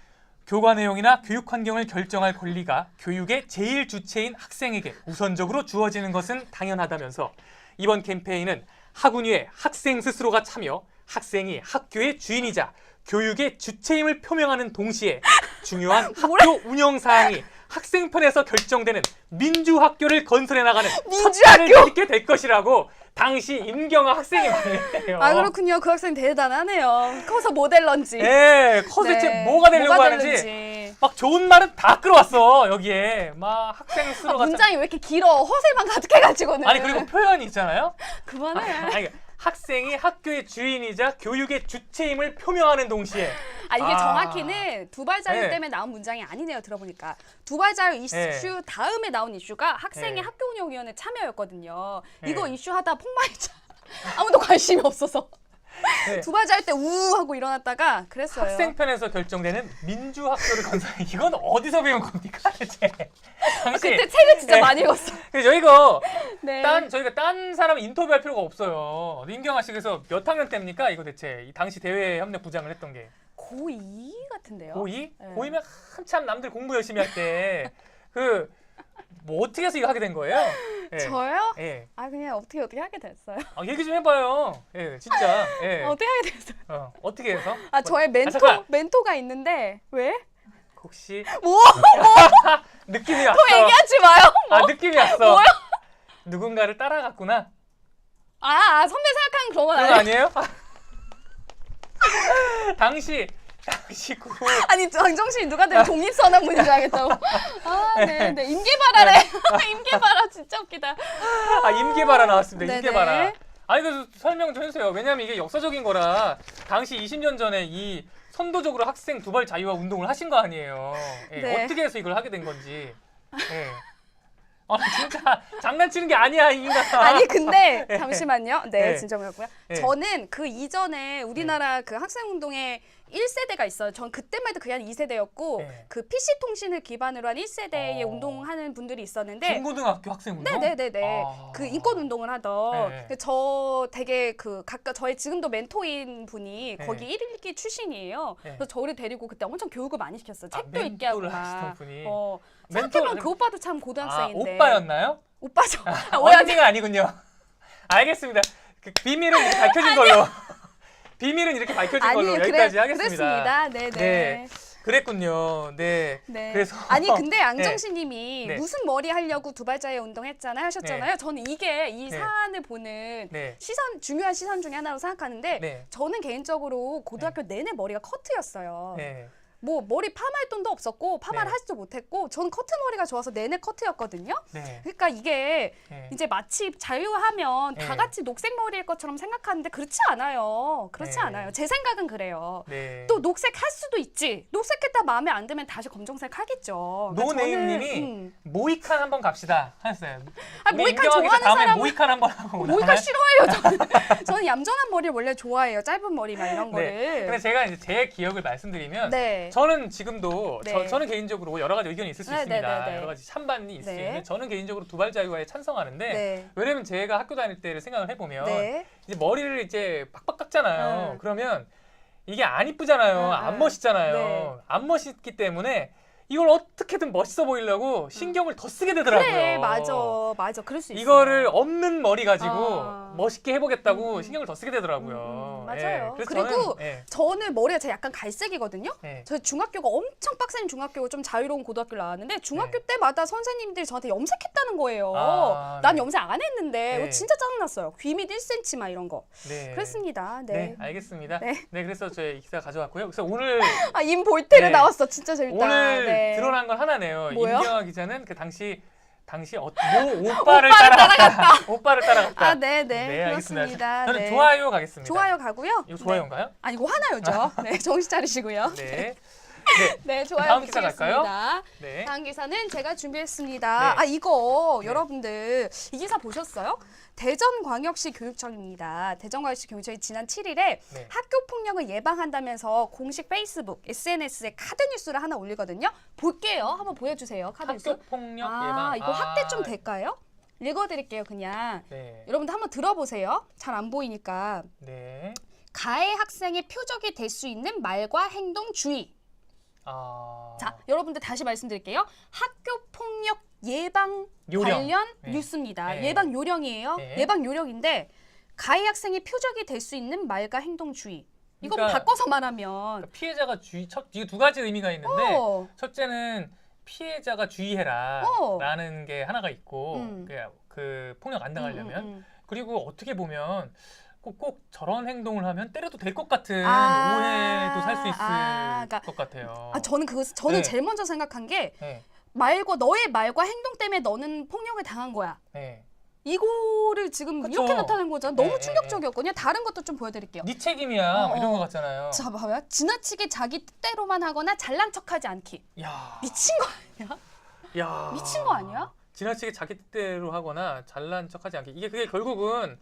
교과 내용이나 교육 환경을 결정할 권리가 교육의 제일 주체인 학생에게 우선적으로 주어지는 것은 당연하다면서 이번 캠페인은 학운위에 학생 스스로가 참여, 학생이 학교의 주인이자 교육의 주체임을 표명하는 동시에 중요한 학교 운영 사항이 학생 편에서 결정되는 민주학교를 건설해 나가는 첫발을 딛게 될 것이라고 당시 임경아 학생이 말했대요. 아, 그렇군요. 그 학생 대단하네요. 커서 모델런지. 네, 커서 대체 뭐가 되려고 하는지 되는지. 막 좋은 말은 다 끌어왔어 여기에 막 학생 스스로가 문장이 왜 이렇게 길어? 허세만 가득해가지고는. 아니 그리고 표현이 있잖아요. 그만해. 아니 학생이 학교의 주인이자 교육의 주체임을 표명하는 동시에 이게 정확히는 두발자유 네. 때문에 나온 문장이 아니네요. 들어보니까 두발자유 이슈 네. 다음에 나온 이슈가 학생의 네. 학교운영위원회 참여였거든요. 네. 이거 이슈하다 폭망했죠. 아무도 관심이 없어서. 네. 두발자유 때 우 하고 일어났다가 그랬어요. 학생 편에서 결정되는 민주학교를 건설. 이건 어디서 배운 겁니까 대체? 당시 그때 책을 진짜 네. 많이 읽었어. 그래서 저희가 네. 저희가 딴 사람 인터뷰할 필요가 없어요. 임경아 씨 그래서 몇 학년 때입니까? 이거 대체 이 당시 대외 협력 부장을 했던 게 고2 같은데요. 고2? 네. 고2면 한참 남들 공부 열심히 할 때 그 뭐 어떻게 해서 이거 하게 된 거예요? 예. 저요? 예. 그냥 어떻게 하게 됐어요. 얘기 좀 해봐요. 예, 진짜. 예. 어떻게 하게 됐어요? 어떻게 해서? 저의 잠깐. 멘토가 있는데 왜? 혹시 뭐? 느낌이 왔어. 또 얘기하지 마요. 아 느낌이 왔어. 뭐요? 누군가를 따라갔구나. 아, 선배 생각하는 그런 건 그런 거 아니에요. 아니에요? 당시 그 아니 장정신이 누가 되면 독립선언문인 줄 알겠다고. 아, 네, 네. 임계바라래. 임계바라 진짜 웃기다. 아 임계바라 나왔습니다. 네네. 임계바라. 아니 그 설명 좀 해주세요. 왜냐면 이게 역사적인 거라 당시 20년 전에 이 선도적으로 학생 두발 자유화 운동을 하신 거 아니에요. 예, 네. 어떻게 해서 이걸 하게 된 건지. 예. 아 진짜 장난치는 게 아니야 이 인간. 아니 근데 잠시만요. 네, 네. 진짜 그렇고요. 네. 저는 그 이전에 우리나라 그 학생운동에 1세대가 있어요. 전 그때만 해도 그게 한 2세대였고 네. 그 PC 통신을 기반으로 한 1세대의 어. 운동하는 분들이 있었는데 중고등학교 학생 운동? 네네네네. 아. 그 인권 운동을 하던 네. 저 되게 그 각각 저의 지금도 멘토인 분이 네. 거기 1일기 출신이에요. 네. 그래서 저를 데리고 그때 엄청 교육을 많이 시켰어요. 아, 책도 읽게 하고 멘토를 막. 하시던 분이. 생각해보면 멘토를- 그 오빠도 참 아 고등학생인데. 오빠였나요? 오빠죠. 오해하지 언니가 아니군요. 알겠습니다. 그 비밀은 이렇게 밝혀진 걸로. 비밀은 이렇게 밝혀진 걸로 여기까지 하겠습니다. 그랬습니다. 네네. 네. 그랬군요. 네. 네. 그래서 아니 근데 양정신님이 네. 무슨 머리 하려고 두발자유 운동했잖아요 하셨잖아요. 네. 저는 이게 이 네. 사안을 보는 네. 중요한 시선 중에 하나로 생각하는데 네. 저는 개인적으로 고등학교 내내 머리가 커트였어요. 네. 뭐 머리 파마할 돈도 없었고 파마를 네. 하지도 못했고 저는 커트 머리가 좋아서 내내 커트였거든요. 네. 그러니까 이게 네. 이제 마치 자유하면 네. 다 같이 녹색 머리일 것처럼 생각하는데 그렇지 않아요. 그렇지 네. 않아요. 제 생각은 그래요. 네. 또 녹색 할 수도 있지. 녹색했다 마음에 안 들면 다시 검정색 하겠죠. 그러니까 노네임님이 저는, 모이칸 한번 갑시다 하셨어요. 아, 우리 모이칸 임경아 기자 좋아하는 다음에 사람은 모이칸 한번 하고 모이칸 나가요? 싫어해요. 저는 얌전한 머리를 원래 좋아해요. 짧은 머리만 이런 네. 거를. 근데 제가 이제 제 기억을 말씀드리면 네. 저는 지금도 네. 저는 개인적으로 여러 가지 의견이 있을 수 네, 있습니다. 네, 네, 네. 여러 가지 찬반이 있을 수 네. 있는데 저는 개인적으로 두발 자유화에 찬성하는데 네. 왜냐면 제가 학교 다닐 때를 생각을 해보면 네. 이제 머리를 이제 빡빡 깎잖아요. 음. 그러면 이게 안 이쁘잖아요. 안 멋있잖아요. 네. 안 멋있기 때문에 이걸 어떻게든 멋있어 보이려고 신경을 더 쓰게 되더라고요. 그래, 맞아. 그럴 수 있어. 이거를 없는 머리 가지고 아. 멋있게 해보겠다고 신경을 더 쓰게 되더라고요. 맞아요. 그래서 그리고 저는, 예, 저는 머리가 제가 약간 갈색이거든요. 예. 저 중학교가 엄청 빡센 중학교고 좀 자유로운 고등학교를 나왔는데 중학교 네. 때마다 선생님들이 저한테 염색했다는 거예요. 아, 난 네. 염색 안 했는데 네. 이거 진짜 짜증났어요. 귀 밑 1cm 막 이런 거. 네. 그랬습니다. 네, 네. 알겠습니다. 네. 네, 그래서 저희 이 기사 가져왔고요. 그래서 오늘 아, 임 볼테르 네. 나왔어. 진짜 재밌다. 오늘 네. 드러난 건 하나네요. 뭐요? 임경아 기자는 그 당시 오빠를 따라갔다. 오빠를 따라갔다. 아, 네, 네. 네, 알겠습니다. 그렇습니다. 저는 네. 좋아요 가겠습니다. 좋아요 가고요. 이거 좋아요인가요? 네. 아, 이거 하나요죠. 네, 정신 차리시고요. 네. 네. 네, 좋아요. 다음 기사 갈까요? 붙이겠습니다. 네. 다음 기사는 제가 준비했습니다. 네. 아, 이거 네. 여러분들 이 기사 보셨어요? 대전광역시 교육청입니다. 대전광역시 교육청이 지난 7일에 네. 학교 폭력을 예방한다면서 공식 페이스북, SNS에 카드 뉴스를 하나 올리거든요. 볼게요. 한번 보여주세요. 카드 뉴스. 학교 폭력 아, 예방. 이거 확대 좀 될까요? 읽어드릴게요, 그냥. 네. 여러분들 한번 들어보세요. 잘 안 보이니까. 네. 가해 학생의 표적이 될 수 있는 말과 행동 주의. 아. 자, 여러분들 다시 말씀드릴게요. 학교 폭력 예방 요령. 관련 네. 뉴스입니다. 네. 예방 요령이에요. 네. 예방 요령인데 가해 학생의 표적이 될 수 있는 말과 행동 주의. 이거 그러니까- 바꿔서 말하면 그러니까 피해자가 이게 두 가지 의미가 있는데 어. 첫째는 피해자가 주의해라 어. 라는 게 하나가 있고 음. 그 폭력 안 당하려면 음. 그리고 어떻게 보면 꼭 저런 행동을 하면 때려도 될 것 같은 아. 오해도 살 수 있을 그러니까- 것 같아요. 아, 저는 네. 제일 먼저 생각한 게 네, 너의 말과 행동 때문에 너는 폭력을 당한 거야. 네. 이거를 지금 그쵸. 이렇게 나타낸 거잖아. 너무 네, 충격적이었거든요. 다른 것도 좀 보여드릴게요. 네 책임이야 뭐 이런 거 같잖아요. 자, 봐봐요. 지나치게 자기 뜻대로만 하거나 잘난 척하지 않기. 야, 미친 거 아니야? 야, 미친 거 아니야? 지나치게 자기 뜻대로 하거나 잘난 척하지 않게 그게 결국은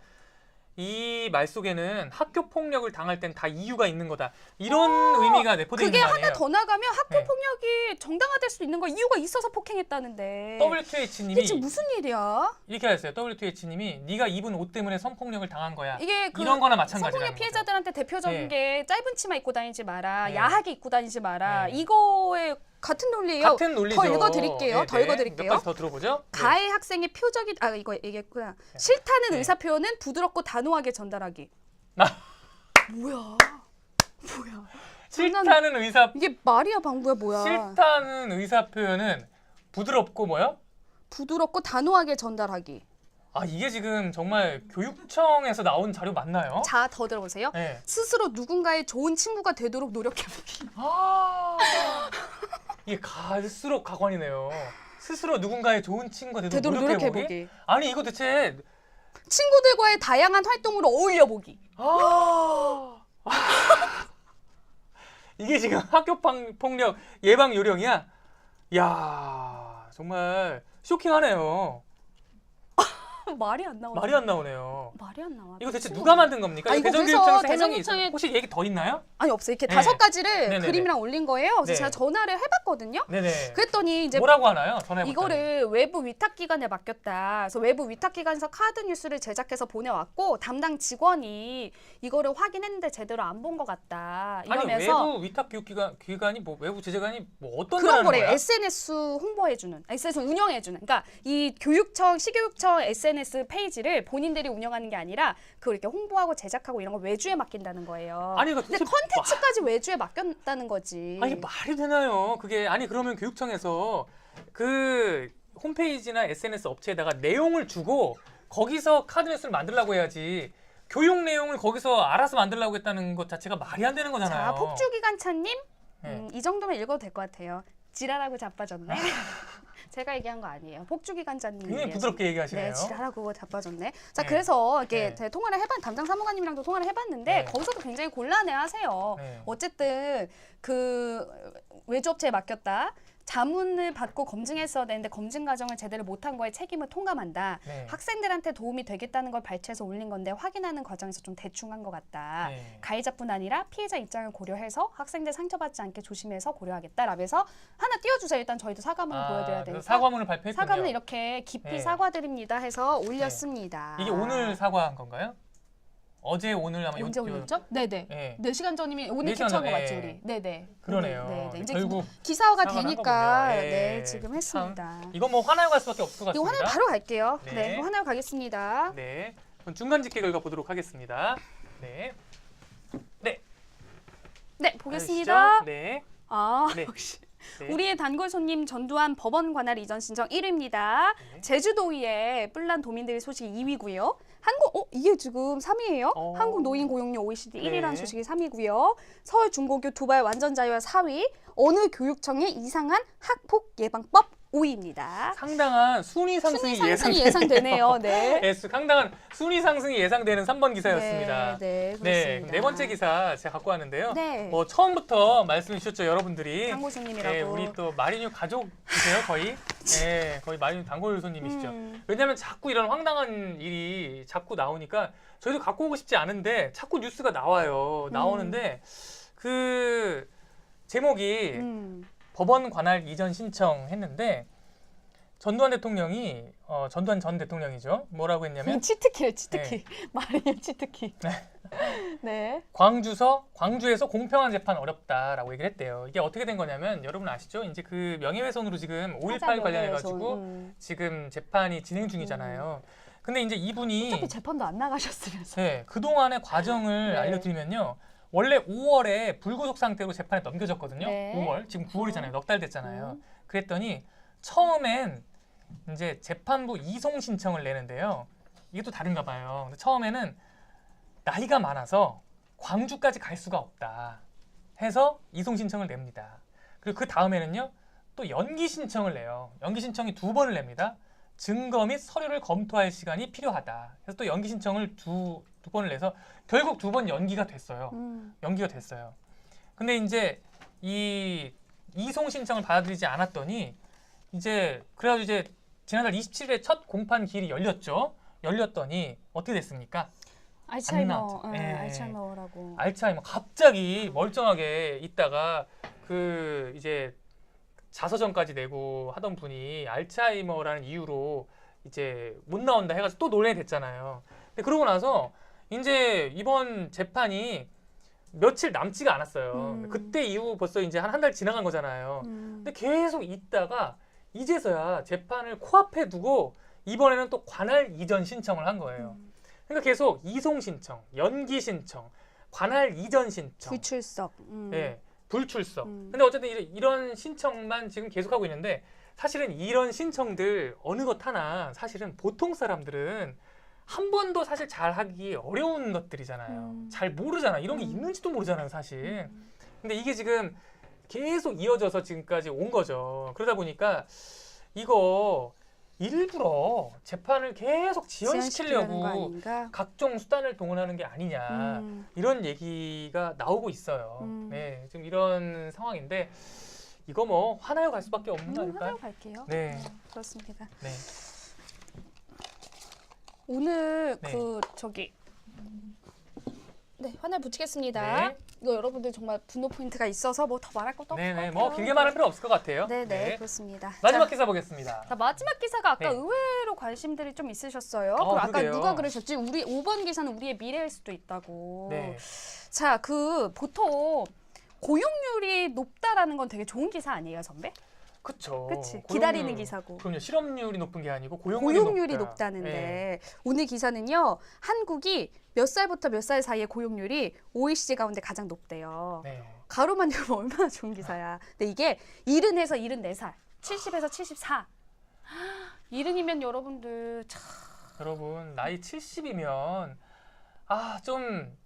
이 말 속에는 학교 폭력을 당할 땐 다 이유가 있는 거다 이런 의미가 내포되어 있는 그게 거 아니에요? 하나 더 나가면 학교 네. 폭력이 정당화될 수 있는 거 이유가 있어서 폭행했다는데. WTH님이 이게 지금 무슨 일이야? 이렇게 하셨어요. WTH님이 네가 입은 옷 때문에 성폭력을 당한 거야. 이게 그 이런 거나 마찬가지라는 성폭력 거죠. 피해자들한테 대표적인 네. 게 짧은 치마 입고 다니지 마라, 네. 야하게 입고 다니지 마라. 네. 이거에 같은 논리예요. 같은 논리죠. 더 읽어드릴게요. 더 읽어드릴게요. 몇 가지 더 들어보죠. 네. 가해 학생의 표적이 이거 얘기했구나. 싫다는 네. 의사 표현은 부드럽고 단호하게 전달하기. 아. 뭐야? 싫다는 의사 이게 말이야 방구야 뭐야? 싫다는 의사 표현은 부드럽고 뭐요? 부드럽고 단호하게 전달하기. 아 이게 지금 정말 교육청에서 나온 자료 맞나요? 자, 더 들어보세요. 네. 스스로 누군가의 좋은 친구가 되도록 노력해보기. 아 이게 갈수록 가관이네요. 스스로 누군가의 좋은 친구가 되도록 되도록 노력해보기? 노력해보기. 아니 이거 대체 친구들과의 다양한 활동으로 어울려보기. 아 이게 지금 학교 폭력 예방 요령이야? 야 정말 쇼킹하네요. 말이 안 나와. 말이 안 나오네요. 말이 안 나와. 이거 대체 누가 만든 겁니까? 아, 이거 대전교육청에서 그래서 해명이 대전교육청에- 혹시 얘기 더 있나요? 아니 없어요. 이렇게 네. 5가지를 네네네. 그림이랑 올린 거예요. 그래서 네. 제가 전화를 해봤거든요. 네네. 그랬더니 이제 뭐라고 하나요? 전화해 이거를 외부 위탁기관에 맡겼다. 그래서 외부 위탁기관에서 카드 뉴스를 제작해서 보내왔고 담당 직원이 이거를 확인했는데 제대로 안 본 것 같다. 아니 이러면서 외부 위탁 교육기관이 뭐 외부 제재관이 뭐 어떤 그런 데라는 거래요. 거야? SNS 홍보해주는, SNS 운영해주는. 그러니까 이 교육청, 시교육청 SNS 페이지를 본인들이 운영하는 게 아니라 그걸 이렇게 홍보하고 제작하고 이런 거 외주에 맡긴다는 거예요. 아니 이거 근데 도대체 컨텐츠까지 외주에 맡겼다는 거지. 아니 말이 되나요? 그게 아니 그러면 교육청에서 그 홈페이지나 SNS 업체에다가 내용을 주고 거기서 카드 뉴스를 만들라고 해야지. 교육 내용을 거기서 알아서 만들라고 했다는 것 자체가 말이 안 되는 거잖아요. 자, 폭주기관차님, 네. 이 정도면 읽어도 될 것 같아요. 지랄하고 자빠졌네. 제가 얘기한 거 아니에요. 폭주기관차님. 굉장히 부드럽게 얘기하시네요. 네, 지랄하고 자빠졌네. 자, 네. 그래서 이렇게 네. 통화를 담당 사무관님이랑도 통화를 해봤는데 네. 거기서도 굉장히 곤란해하세요. 네. 어쨌든 그 외주업체에 맡겼다. 자문을 받고 검증했어야 되는데 검증 과정을 제대로 못한 거에 책임을 통감한다. 네. 학생들한테 도움이 되겠다는 걸 발췌해서 올린 건데 확인하는 과정에서 좀 대충한 것 같다. 네. 가해자뿐 아니라 피해자 입장을 고려해서 학생들 상처받지 않게 조심해서 고려하겠다라면서 하나 띄워주세요. 일단 저희도 사과문을 보여드려야 그래서 되니까. 사과문을 발표했군요. 사과문을 이렇게 깊이 네. 사과드립니다 해서 올렸습니다. 이게 오늘 사과한 건가요? 어제 오늘 아마 언제 이거- 올렸죠? 네네. 네. 4시간 전이면 오늘 4시간 개최한 거 전, 맞죠 예. 우리? 네네. 그러네요. 네네. 이제 결국 기사화가 사과를 한 되니까 거군요. 예. 네 지금 했습니다. 이건 뭐 화나요 갈 수밖에 없을 것 이거 같습니다. 하나 바로 갈게요. 네. 네, 하나 가겠습니다. 네. 그럼 중간 집계 결과 보도록 하겠습니다. 네. 네. 네, 보겠습니다. 보여주시죠? 네. 아, 네. 역시. 네. 우리의 단골 손님 전두환 법원 관할 이전 신청 1위입니다. 네. 제주도의회 뿔난 도민들의 소식 2위고요. 이게 지금 3위예요. 어. 한국 노인 고용료 OECD 네. 1위라는 소식이 3위고요. 서울 중고교 두발 완전 자유화 4위. 어느 교육청의 이상한 학폭 예방법 5위입니다. 상당한 순위 상승이 상승이 예상되네요. 네. 네, 상당한 순위 상승이 예상되는 3번 기사였습니다. 네, 네, 그렇습니다. 네 번째 기사 제가 갖고 왔는데요. 네. 뭐 처음부터 말씀해 주셨죠, 여러분들이. 단골 손님이라고. 네, 우리 또 마리뉴 가족이세요, 거의. 네, 거의 마리뉴 단골 손님이시죠. 왜냐하면 자꾸 이런 황당한 일이 자꾸 나오니까 저희도 갖고 오고 싶지 않은데 자꾸 뉴스가 나와요. 나오는데 그 제목이 법원 관할 이전 신청했는데 전두환 대통령이 전두환 전 대통령이죠. 뭐라고 했냐면 치트키를 치트키. 말이에요, 치트키. 네. 광주에서 공평한 재판 어렵다라고 얘기를 했대요. 이게 어떻게 된 거냐면 여러분 아시죠? 이제 그 명예훼손으로 지금 5.18 관련해 가지고 지금 재판이 진행 중이잖아요. 근데 이제 이분이 어차피 재판도 안 나가셨으면서. 네, 그동안의 과정을 네. 알려드리면요. 원래 5월에 불구속 상태로 재판에 넘겨졌거든요. 네. 5월, 지금 9월이잖아요. 넉 달 됐잖아요. 그랬더니 처음엔 이제 재판부 이송 신청을 내는데요. 이게 또 다른가 봐요. 근데 처음에는 나이가 많아서 광주까지 갈 수가 없다 해서 이송 신청을 냅니다. 그리고 그 다음에는요. 또 연기 신청을 내요. 연기 신청이 2번을 냅니다. 증거 및 서류를 검토할 시간이 필요하다. 그래서 또 연기 신청을 두 번을 내서 결국 2번 연기가 됐어요. 연기가 됐어요. 근데 이제 이 이송 신청을 받아들이지 않았더니 이제 그래가지고 이제 지난달 27일에 첫 공판 기일이 열렸더니 어떻게 됐습니까? 알츠하이머, 나왔죠. 예. 알츠하이머라고. 알츠하이머 갑자기 멀쩡하게 있다가 그 이제 자서전까지 내고 하던 분이 알츠하이머라는 이유로 이제 못 나온다 해가지고 또 논란이 됐잖아요. 근데 그러고 나서 이제 이번 재판이 며칠 남지가 않았어요. 그때 이후 벌써 이제 한 달 지나간 거잖아요. 근데 계속 있다가 이제서야 재판을 코앞에 두고 이번에는 또 관할 이전 신청을 한 거예요. 그러니까 계속 이송 신청, 연기 신청, 관할 이전 신청, 불출석. 예, 불출석. 음. 근데 어쨌든 이런 신청만 지금 계속하고 있는데 사실은 이런 신청들 어느 것 하나 사실은 보통 사람들은 한 번도 사실 잘 하기 어려운 것들이잖아요. 잘 모르잖아. 이런 게 있는지도 모르잖아요, 사실. 근데 이게 지금 계속 이어져서 지금까지 온 거죠. 그러다 보니까 이거 일부러 재판을 계속 지연시키려는 거 지연시키려고 아닌가? 각종 수단을 동원하는 게 아니냐 이런 얘기가 나오고 있어요. 네, 지금 이런 상황인데 이거 뭐 화나요 갈 수밖에 없는 거 아닐까요? 하러 갈게요. 네, 그렇습니다. 네, 오늘 네. 네, 화날 붙이겠습니다. 네. 이거 여러분들 정말 분노 포인트가 있어서 뭐 더 말할 것도 없을 네, 것 네, 같아요. 뭐 길게 말할 필요 없을 것 같아요. 네, 네, 그렇습니다. 마지막 자, 기사 보겠습니다. 자, 마지막 기사가 아까 네. 의외로 관심들이 좀 있으셨어요. 어, 그리고 아까 그러게요. 누가 그러셨지? 우리 5번 기사는 우리의 미래일 수도 있다고. 네, 자, 보통 고용률이 높다라는 건 되게 좋은 기사 아니에요, 선배? 그렇죠. 그치? 기다리는 기사고. 그럼요. 실업률이 높은 게 아니고 고용률이 높다. 높다는데 네. 오늘 기사는요, 한국이 몇 살부터 몇 살 사이의 고용률이 OECD 가운데 가장 높대요. 네. 가로만 열면 얼마나 좋은 기사야. 근데 이게 70에서 74살, 70에서 74. 70이면 여러분들 참 여러분 나이 70이면 좀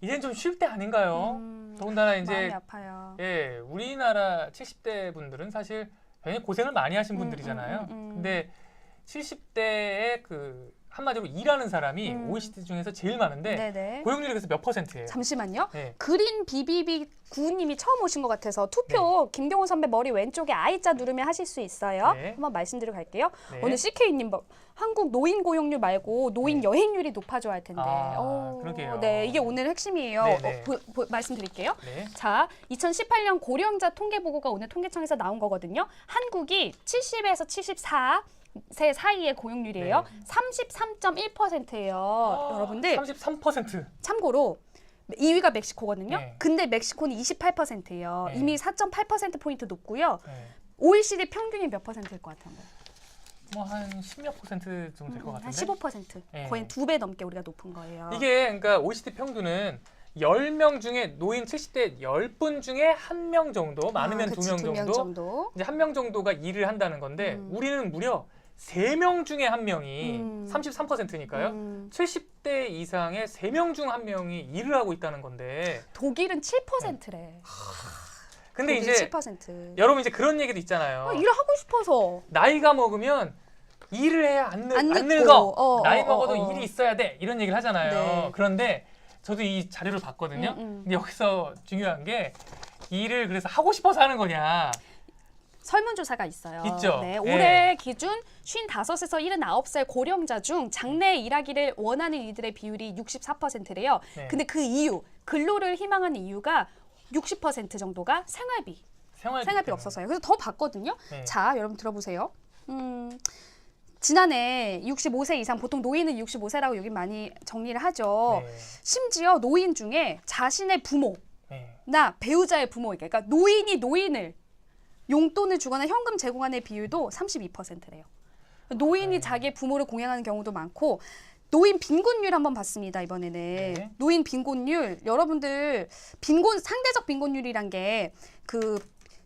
이젠 좀 쉴 때 아닌가요? 더군다나 마음이 이제 아파요. 예, 우리나라 70대 분들은 사실 굉장히 고생을 많이 하신 분들이잖아요. 근데 70대에 그 한마디로 일하는 사람이 OECD 중에서 제일 많은데 네네. 고용률이 그래서 몇 %예요? 잠시만요. 네. 그린 비비비 구님이 처음 오신 것 같아서 투표 김경호 선배 머리 왼쪽에 I자 누르면 하실 수 있어요. 네. 한번 말씀드리고 갈게요. 네. 오늘 CK님 한국 노인 고용률 말고 노인 네. 여행률이 높아져야 할 텐데. 그러게요. 네, 이게 오늘 핵심이에요. 네, 네. 말씀드릴게요. 네. 자, 2018년 고령자 통계 보고가 오늘 통계청에서 나온 거거든요. 한국이 70에서 74세 사이의 고용률이에요. 네. 33.1%예요. 여러분들 33%. 참고로 2위가 멕시코거든요. 네. 근데 멕시코는 28%예요. 네. 이미 4.8%포인트 높고요. 네. OECD 평균이 몇 %일 것 같아요? 뭐한 10몇 % 정도 될 것 한 같은데. 15%. 네. 거의 2배 넘게 우리가 높은 거예요. 이게 그러니까 OECD 평균은 10명 중에 노인 70대 10분 중에 1명 정도, 많으면 그치, 2명 두 명 정도, 정도. 이제 1명 정도가 일을 한다는 건데 우리는 무려 3명 중에 1명이 33%니까요. 70대 이상의 3명 중 1명이 일을 하고 있다는 건데. 독일은 7%래. 근데 독일 이제 7%. 여러분 이제 그런 얘기도 있잖아요. 일을 하고 싶어서. 나이가 먹으면 일을 해야 안 늙고. 늙어. 나이 먹어도 일이 있어야 돼. 이런 얘기를 하잖아요. 네. 그런데 저도 이 자료를 봤거든요. 음. 근데 여기서 중요한 게 일을 그래서 하고 싶어서 하는 거냐. 설문조사가 있어요. 있죠. 네, 예. 올해 기준 55에서 79살 고령자 중 장래에 일하기를 원하는 이들의 비율이 64%래요. 네. 근데 그 이유, 근로를 희망하는 이유가 60% 정도가 생활비 생활비 없어서요. 그래서 더 봤거든요. 네. 자, 여러분 들어보세요. 지난해 65세 이상, 보통 노인은 65세라고 여기 많이 정리를 하죠. 네. 심지어 노인 중에 자신의 부모나 네. 배우자의 부모에게, 그러니까 노인이 노인을 용돈을 주거나 현금 제공하는 비율도 32%래요. 노인이 자기의 부모를 공양하는 경우도 많고, 노인 빈곤율 한번 봤습니다, 이번에는. 네. 노인 빈곤율, 여러분들 상대적 빈곤율이란 게 그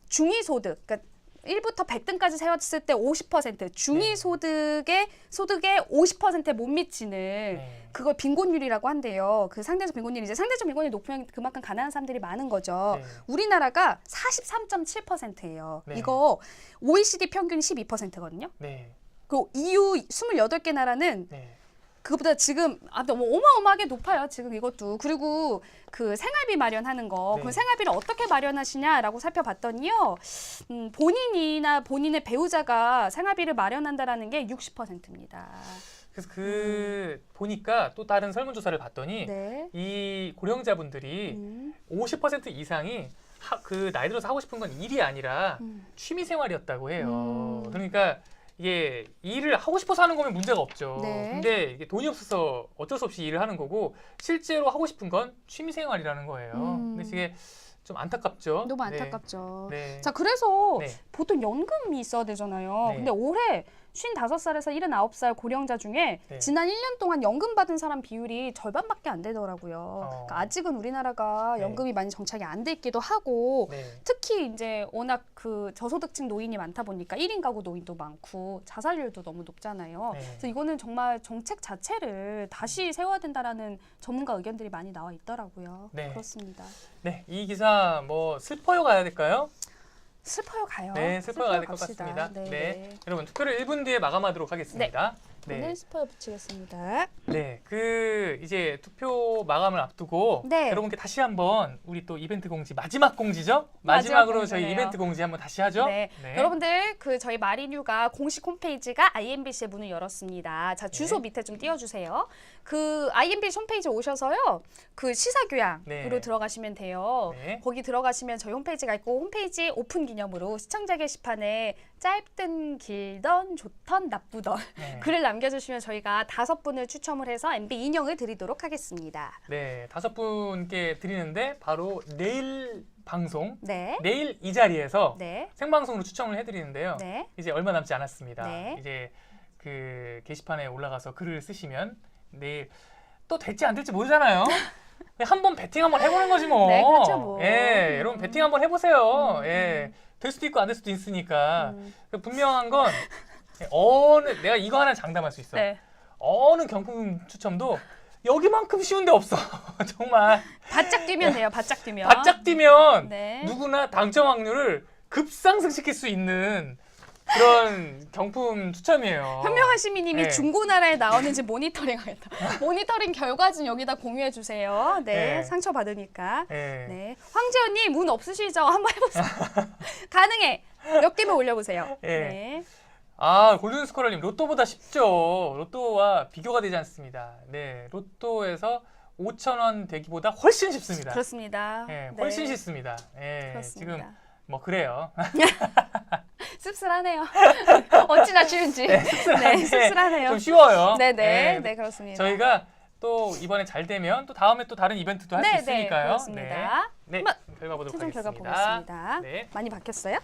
중위소득, 그러니까 1부터 100등까지 세웠을 때 50%, 중위소득의 50%에 못 미치는 그걸 빈곤율이라고 한대요. 그 상대적 빈곤율이 이제 상대적 빈곤율이 높으면 그만큼 가난한 사람들이 많은 거죠. 네. 우리나라가 43.7%예요. 네. 이거 OECD 평균이 12%거든요. 네. 그리고 EU 28개 나라는 네. 그것보다 지금 너무 어마어마하게 높아요. 지금 이것도. 그리고 그 생활비 마련하는 거. 네. 그 생활비를 어떻게 마련하시냐라고 살펴봤더니요. 본인이나 본인의 배우자가 생활비를 마련한다라는 게 60%입니다. 그래서 보니까 또 다른 설문조사를 봤더니 네. 이 고령자분들이 50% 이상이 그 나이 들어서 하고 싶은 건 일이 아니라 취미 생활이었다고 해요. 그러니까 이게 일을 하고 싶어서 하는 거면 문제가 없죠. 네. 근데 이게 돈이 없어서 어쩔 수 없이 일을 하는 거고 실제로 하고 싶은 건 취미 생활이라는 거예요. 근데 이게 좀 안타깝죠. 너무 안타깝죠. 네. 자, 그래서 네. 보통 연금이 있어야 되잖아요. 네. 근데 올해 55살에서 79살 고령자 중에 네. 지난 1년 동안 연금 받은 사람 비율이 절반밖에 안 되더라고요. 그러니까 아직은 우리나라가 네. 연금이 많이 정착이 안 돼 있기도 하고 네. 특히 이제 워낙 그 저소득층 노인이 많다 보니까 1인 가구 노인도 많고 자살률도 너무 높잖아요. 네. 그래서 이거는 정말 정책 자체를 다시 세워야 된다라는 전문가 의견들이 많이 나와 있더라고요. 네. 그렇습니다. 네, 이 기사 뭐 슬퍼요 가야 될까요? 슬퍼요 가요. 네, 슬퍼요 가야 될 것 갑시다. 같습니다. 네. 네. 여러분 투표를 1분 뒤에 마감하도록 하겠습니다. 오늘 슬퍼요 붙이겠습니다. 네, 이제 투표 마감을 앞두고 네. 여러분께 다시 한번 우리 또 이벤트 공지 마지막 공지죠? 마지막으로 저희 공지네요. 이벤트 공지 한번 다시 하죠? 네. 여러분들 그 저희 마리뉴가 공식 홈페이지가 IMBC의 문을 열었습니다. 자, 주소 네. 밑에 좀 띄워주세요. 그 IMBC 홈페이지 오셔서요. 그 시사교양으로 네. 들어가시면 돼요. 네. 거기 들어가시면 저희 홈페이지가 있고 홈페이지 오픈 기념으로 시청자 게시판에 짧든 길던 좋던 나쁘던 네. 글을 남겨주시면 저희가 5분을 추첨을 해서 MB 인형을 드리도록 하겠습니다. 네, 5분께 드리는데 바로 내일 방송, 네. 내일 이 자리에서 네. 생방송으로 추첨을 해드리는데요. 네. 이제 얼마 남지 않았습니다. 네. 이제 그 게시판에 올라가서 글을 쓰시면 내일 또 될지 안 될지 모르잖아요. 한번 배팅 한번 해보는 거지 뭐. 네, 그렇죠, 뭐. 예, 여러분 배팅 한번 해보세요. 예, 될 수도 있고 안 될 수도 있으니까. 분명한 건 내가 이거 하나 장담할 수 있어. 네. 어느 경품 추첨도 여기만큼 쉬운 데 없어. 정말. 바짝 뛰면 돼요. 바짝 뛰면. 바짝 뛰면 네. 누구나 당첨 확률을 급상승시킬 수 있는 그런 경품 추첨이에요. 현명한 시민님이 네. 중고나라에 나오는지 모니터링하겠다. 모니터링 결과 좀 여기다 공유해 주세요. 네, 네. 상처 받으니까. 네. 네, 황재원님 문 없으시죠? 한번 해보세요. 가능해. 몇 개만 올려보세요. 네. 네. 아, 골든스코럴님 로또보다 쉽죠. 로또와 비교가 되지 않습니다. 네, 로또에서 5,000원 되기보다 훨씬 쉽습니다. 그렇습니다. 네, 훨씬 쉽습니다. 네, 그렇습니다. 지금 뭐 그래요. 씁쓸하네요. 어찌나 쉬운지. 네, 씁쓸하네요. 좀 쉬워요. 네네, 네, 그렇습니다. 저희가 또 이번에 잘 되면 또 다음에 또 다른 이벤트도 할 수 네, 있으니까요. 그렇습니다. 네, 한번 결과 보도록 최종 결과 하겠습니다. 보겠습니다. 네, 많이 바뀌었어요?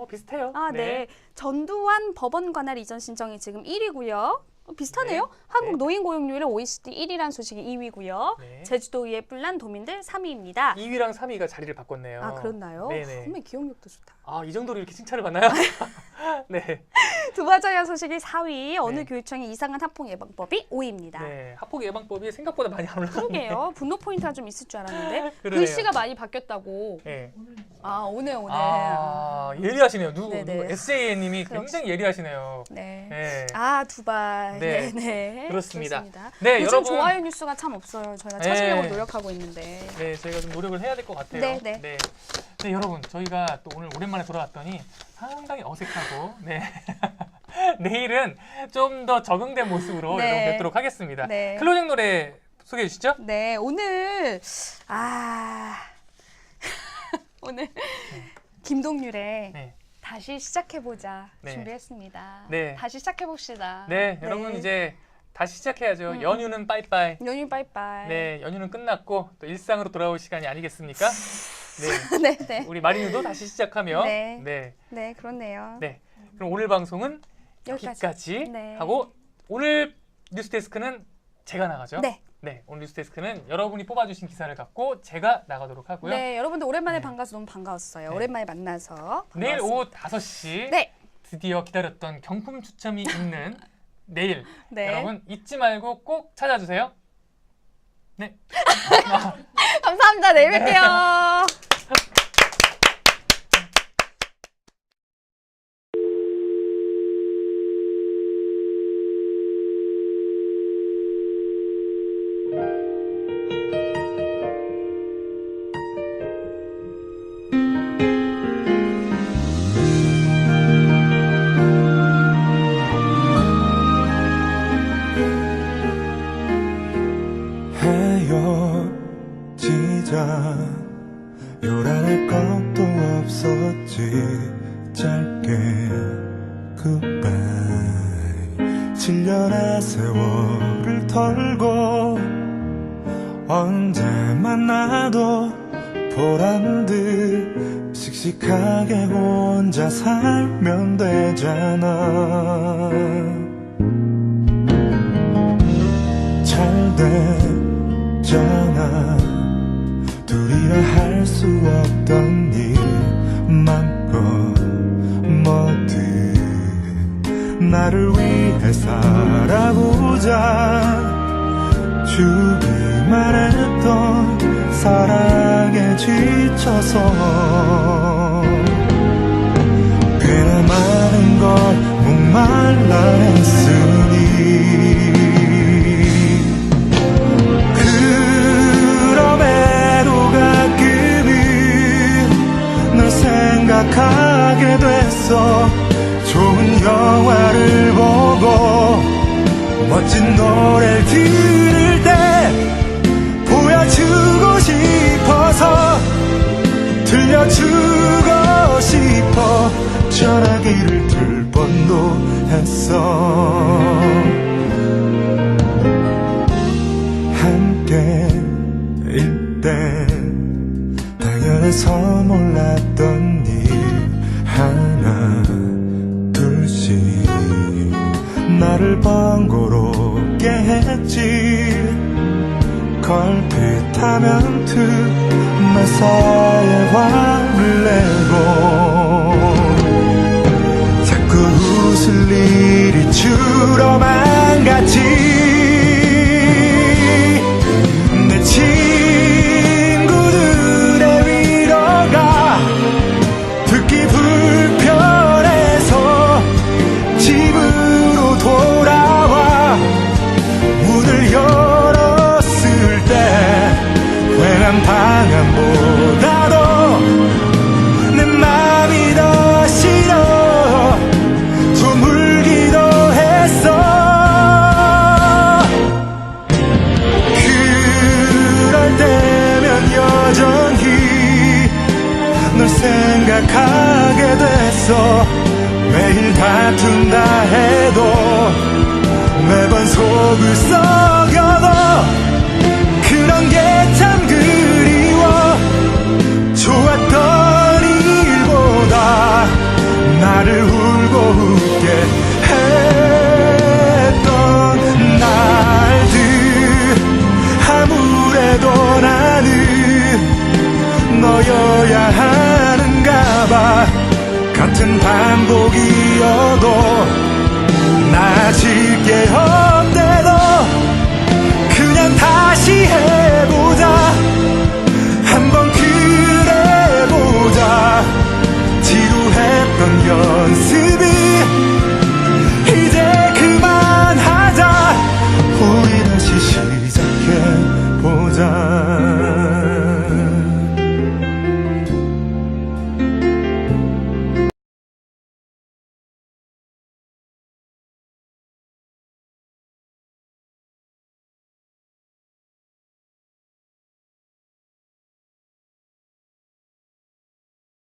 비슷해요. 아, 네. 전두환 법원 관할 이전 신청이 지금 1위고요. 비슷하네요. 네. 한국 네. 노인 고용률은 OECD 1위란 소식이 2위고요. 네. 제주도의 뿔난 도민들 3위입니다. 2위랑 3위가 자리를 바꿨네요. 아, 그렇나요? 네네. 정말 기억력도 좋다. 아, 이 정도로 이렇게 칭찬을 받나요? 네. 두바자야 소식이 4위, 어느 네. 교육청의 이상한 학폭 예방법이 5위입니다. 네. 학폭 예방법이 생각보다 많이 안 올라갔네요. 그러게요. 분노 포인트가 좀 있을 줄 알았는데 그러네요. 글씨가 많이 바뀌었다고. 네. 아, 오늘. 아, 예리하시네요. 누구 네네. SJ님이 굉장히 예리하시네요. 네. 네. 아, 두발. 네. 네. 그렇습니다. 네, 요즘 여러분. 좋아요 뉴스가 참 없어요. 저희가 네. 찾으려고 노력하고 있는데. 네, 저희가 좀 노력을 해야 될 것 같아요. 네, 네. 네. 네, 여러분, 저희가 또 오늘 오랜만에 돌아왔더니 상당히 어색하고, 네. 내일은 좀 더 적응된 모습으로 네. 여러분 뵙도록 하겠습니다. 네. 클로징 노래 소개해 주시죠. 네, 오늘 오늘 김동률의 네. 다시 시작해보자 네. 준비했습니다. 네. 다시 시작해봅시다. 네, 여러분 이제 다시 시작해야죠. 연휴는 빠이빠이. 연휴 빠이빠이. 네, 연휴는 끝났고 또 일상으로 돌아올 시간이 아니겠습니까? 네. 네, 네. 우리 마리누도 다시 시작하며 네. 네. 네, 그렇네요. 네. 그럼 오늘 방송은 여기까지. 여기까지 네. 하고 오늘 뉴스데스크는 제가 나가죠. 네. 네, 오늘 뉴스데스크는 여러분이 뽑아주신 기사를 갖고 제가 나가도록 하고요. 네, 여러분들 오랜만에 네. 반가워서 너무 반가웠어요. 네. 오랜만에 만나서. 내일 반가웠습니다. 오후 5시 네. 드디어 기다렸던 경품 추첨이 있는 내일 네. 여러분 잊지 말고 꼭 찾아주세요. 네. 감사합니다. 내일 뵐게요. 헤어지자 요란할 것도 없었지 짧게 goodbye 7년의 세월을 털고 언제 만나도 보란 듯 씩씩하게 혼자 살면 되잖아 나를 위해 살아보자 주기만 했던 사랑에 지쳐서 꽤나 많은 걸 목말라 했으니 그럼에도 가끔은 널 생각하게 됐어 좋은 영화를 보고 멋진 노래를 들을 때 보여주고 싶어서 들려주고 싶어 전화기를 들 뻔도 했어 함께 있때 당연해서 몰랐던 일 하나 둘씩 나를 번거롭게 했지 걸핏하면 틈나사에 화를 내고 자꾸 웃을 일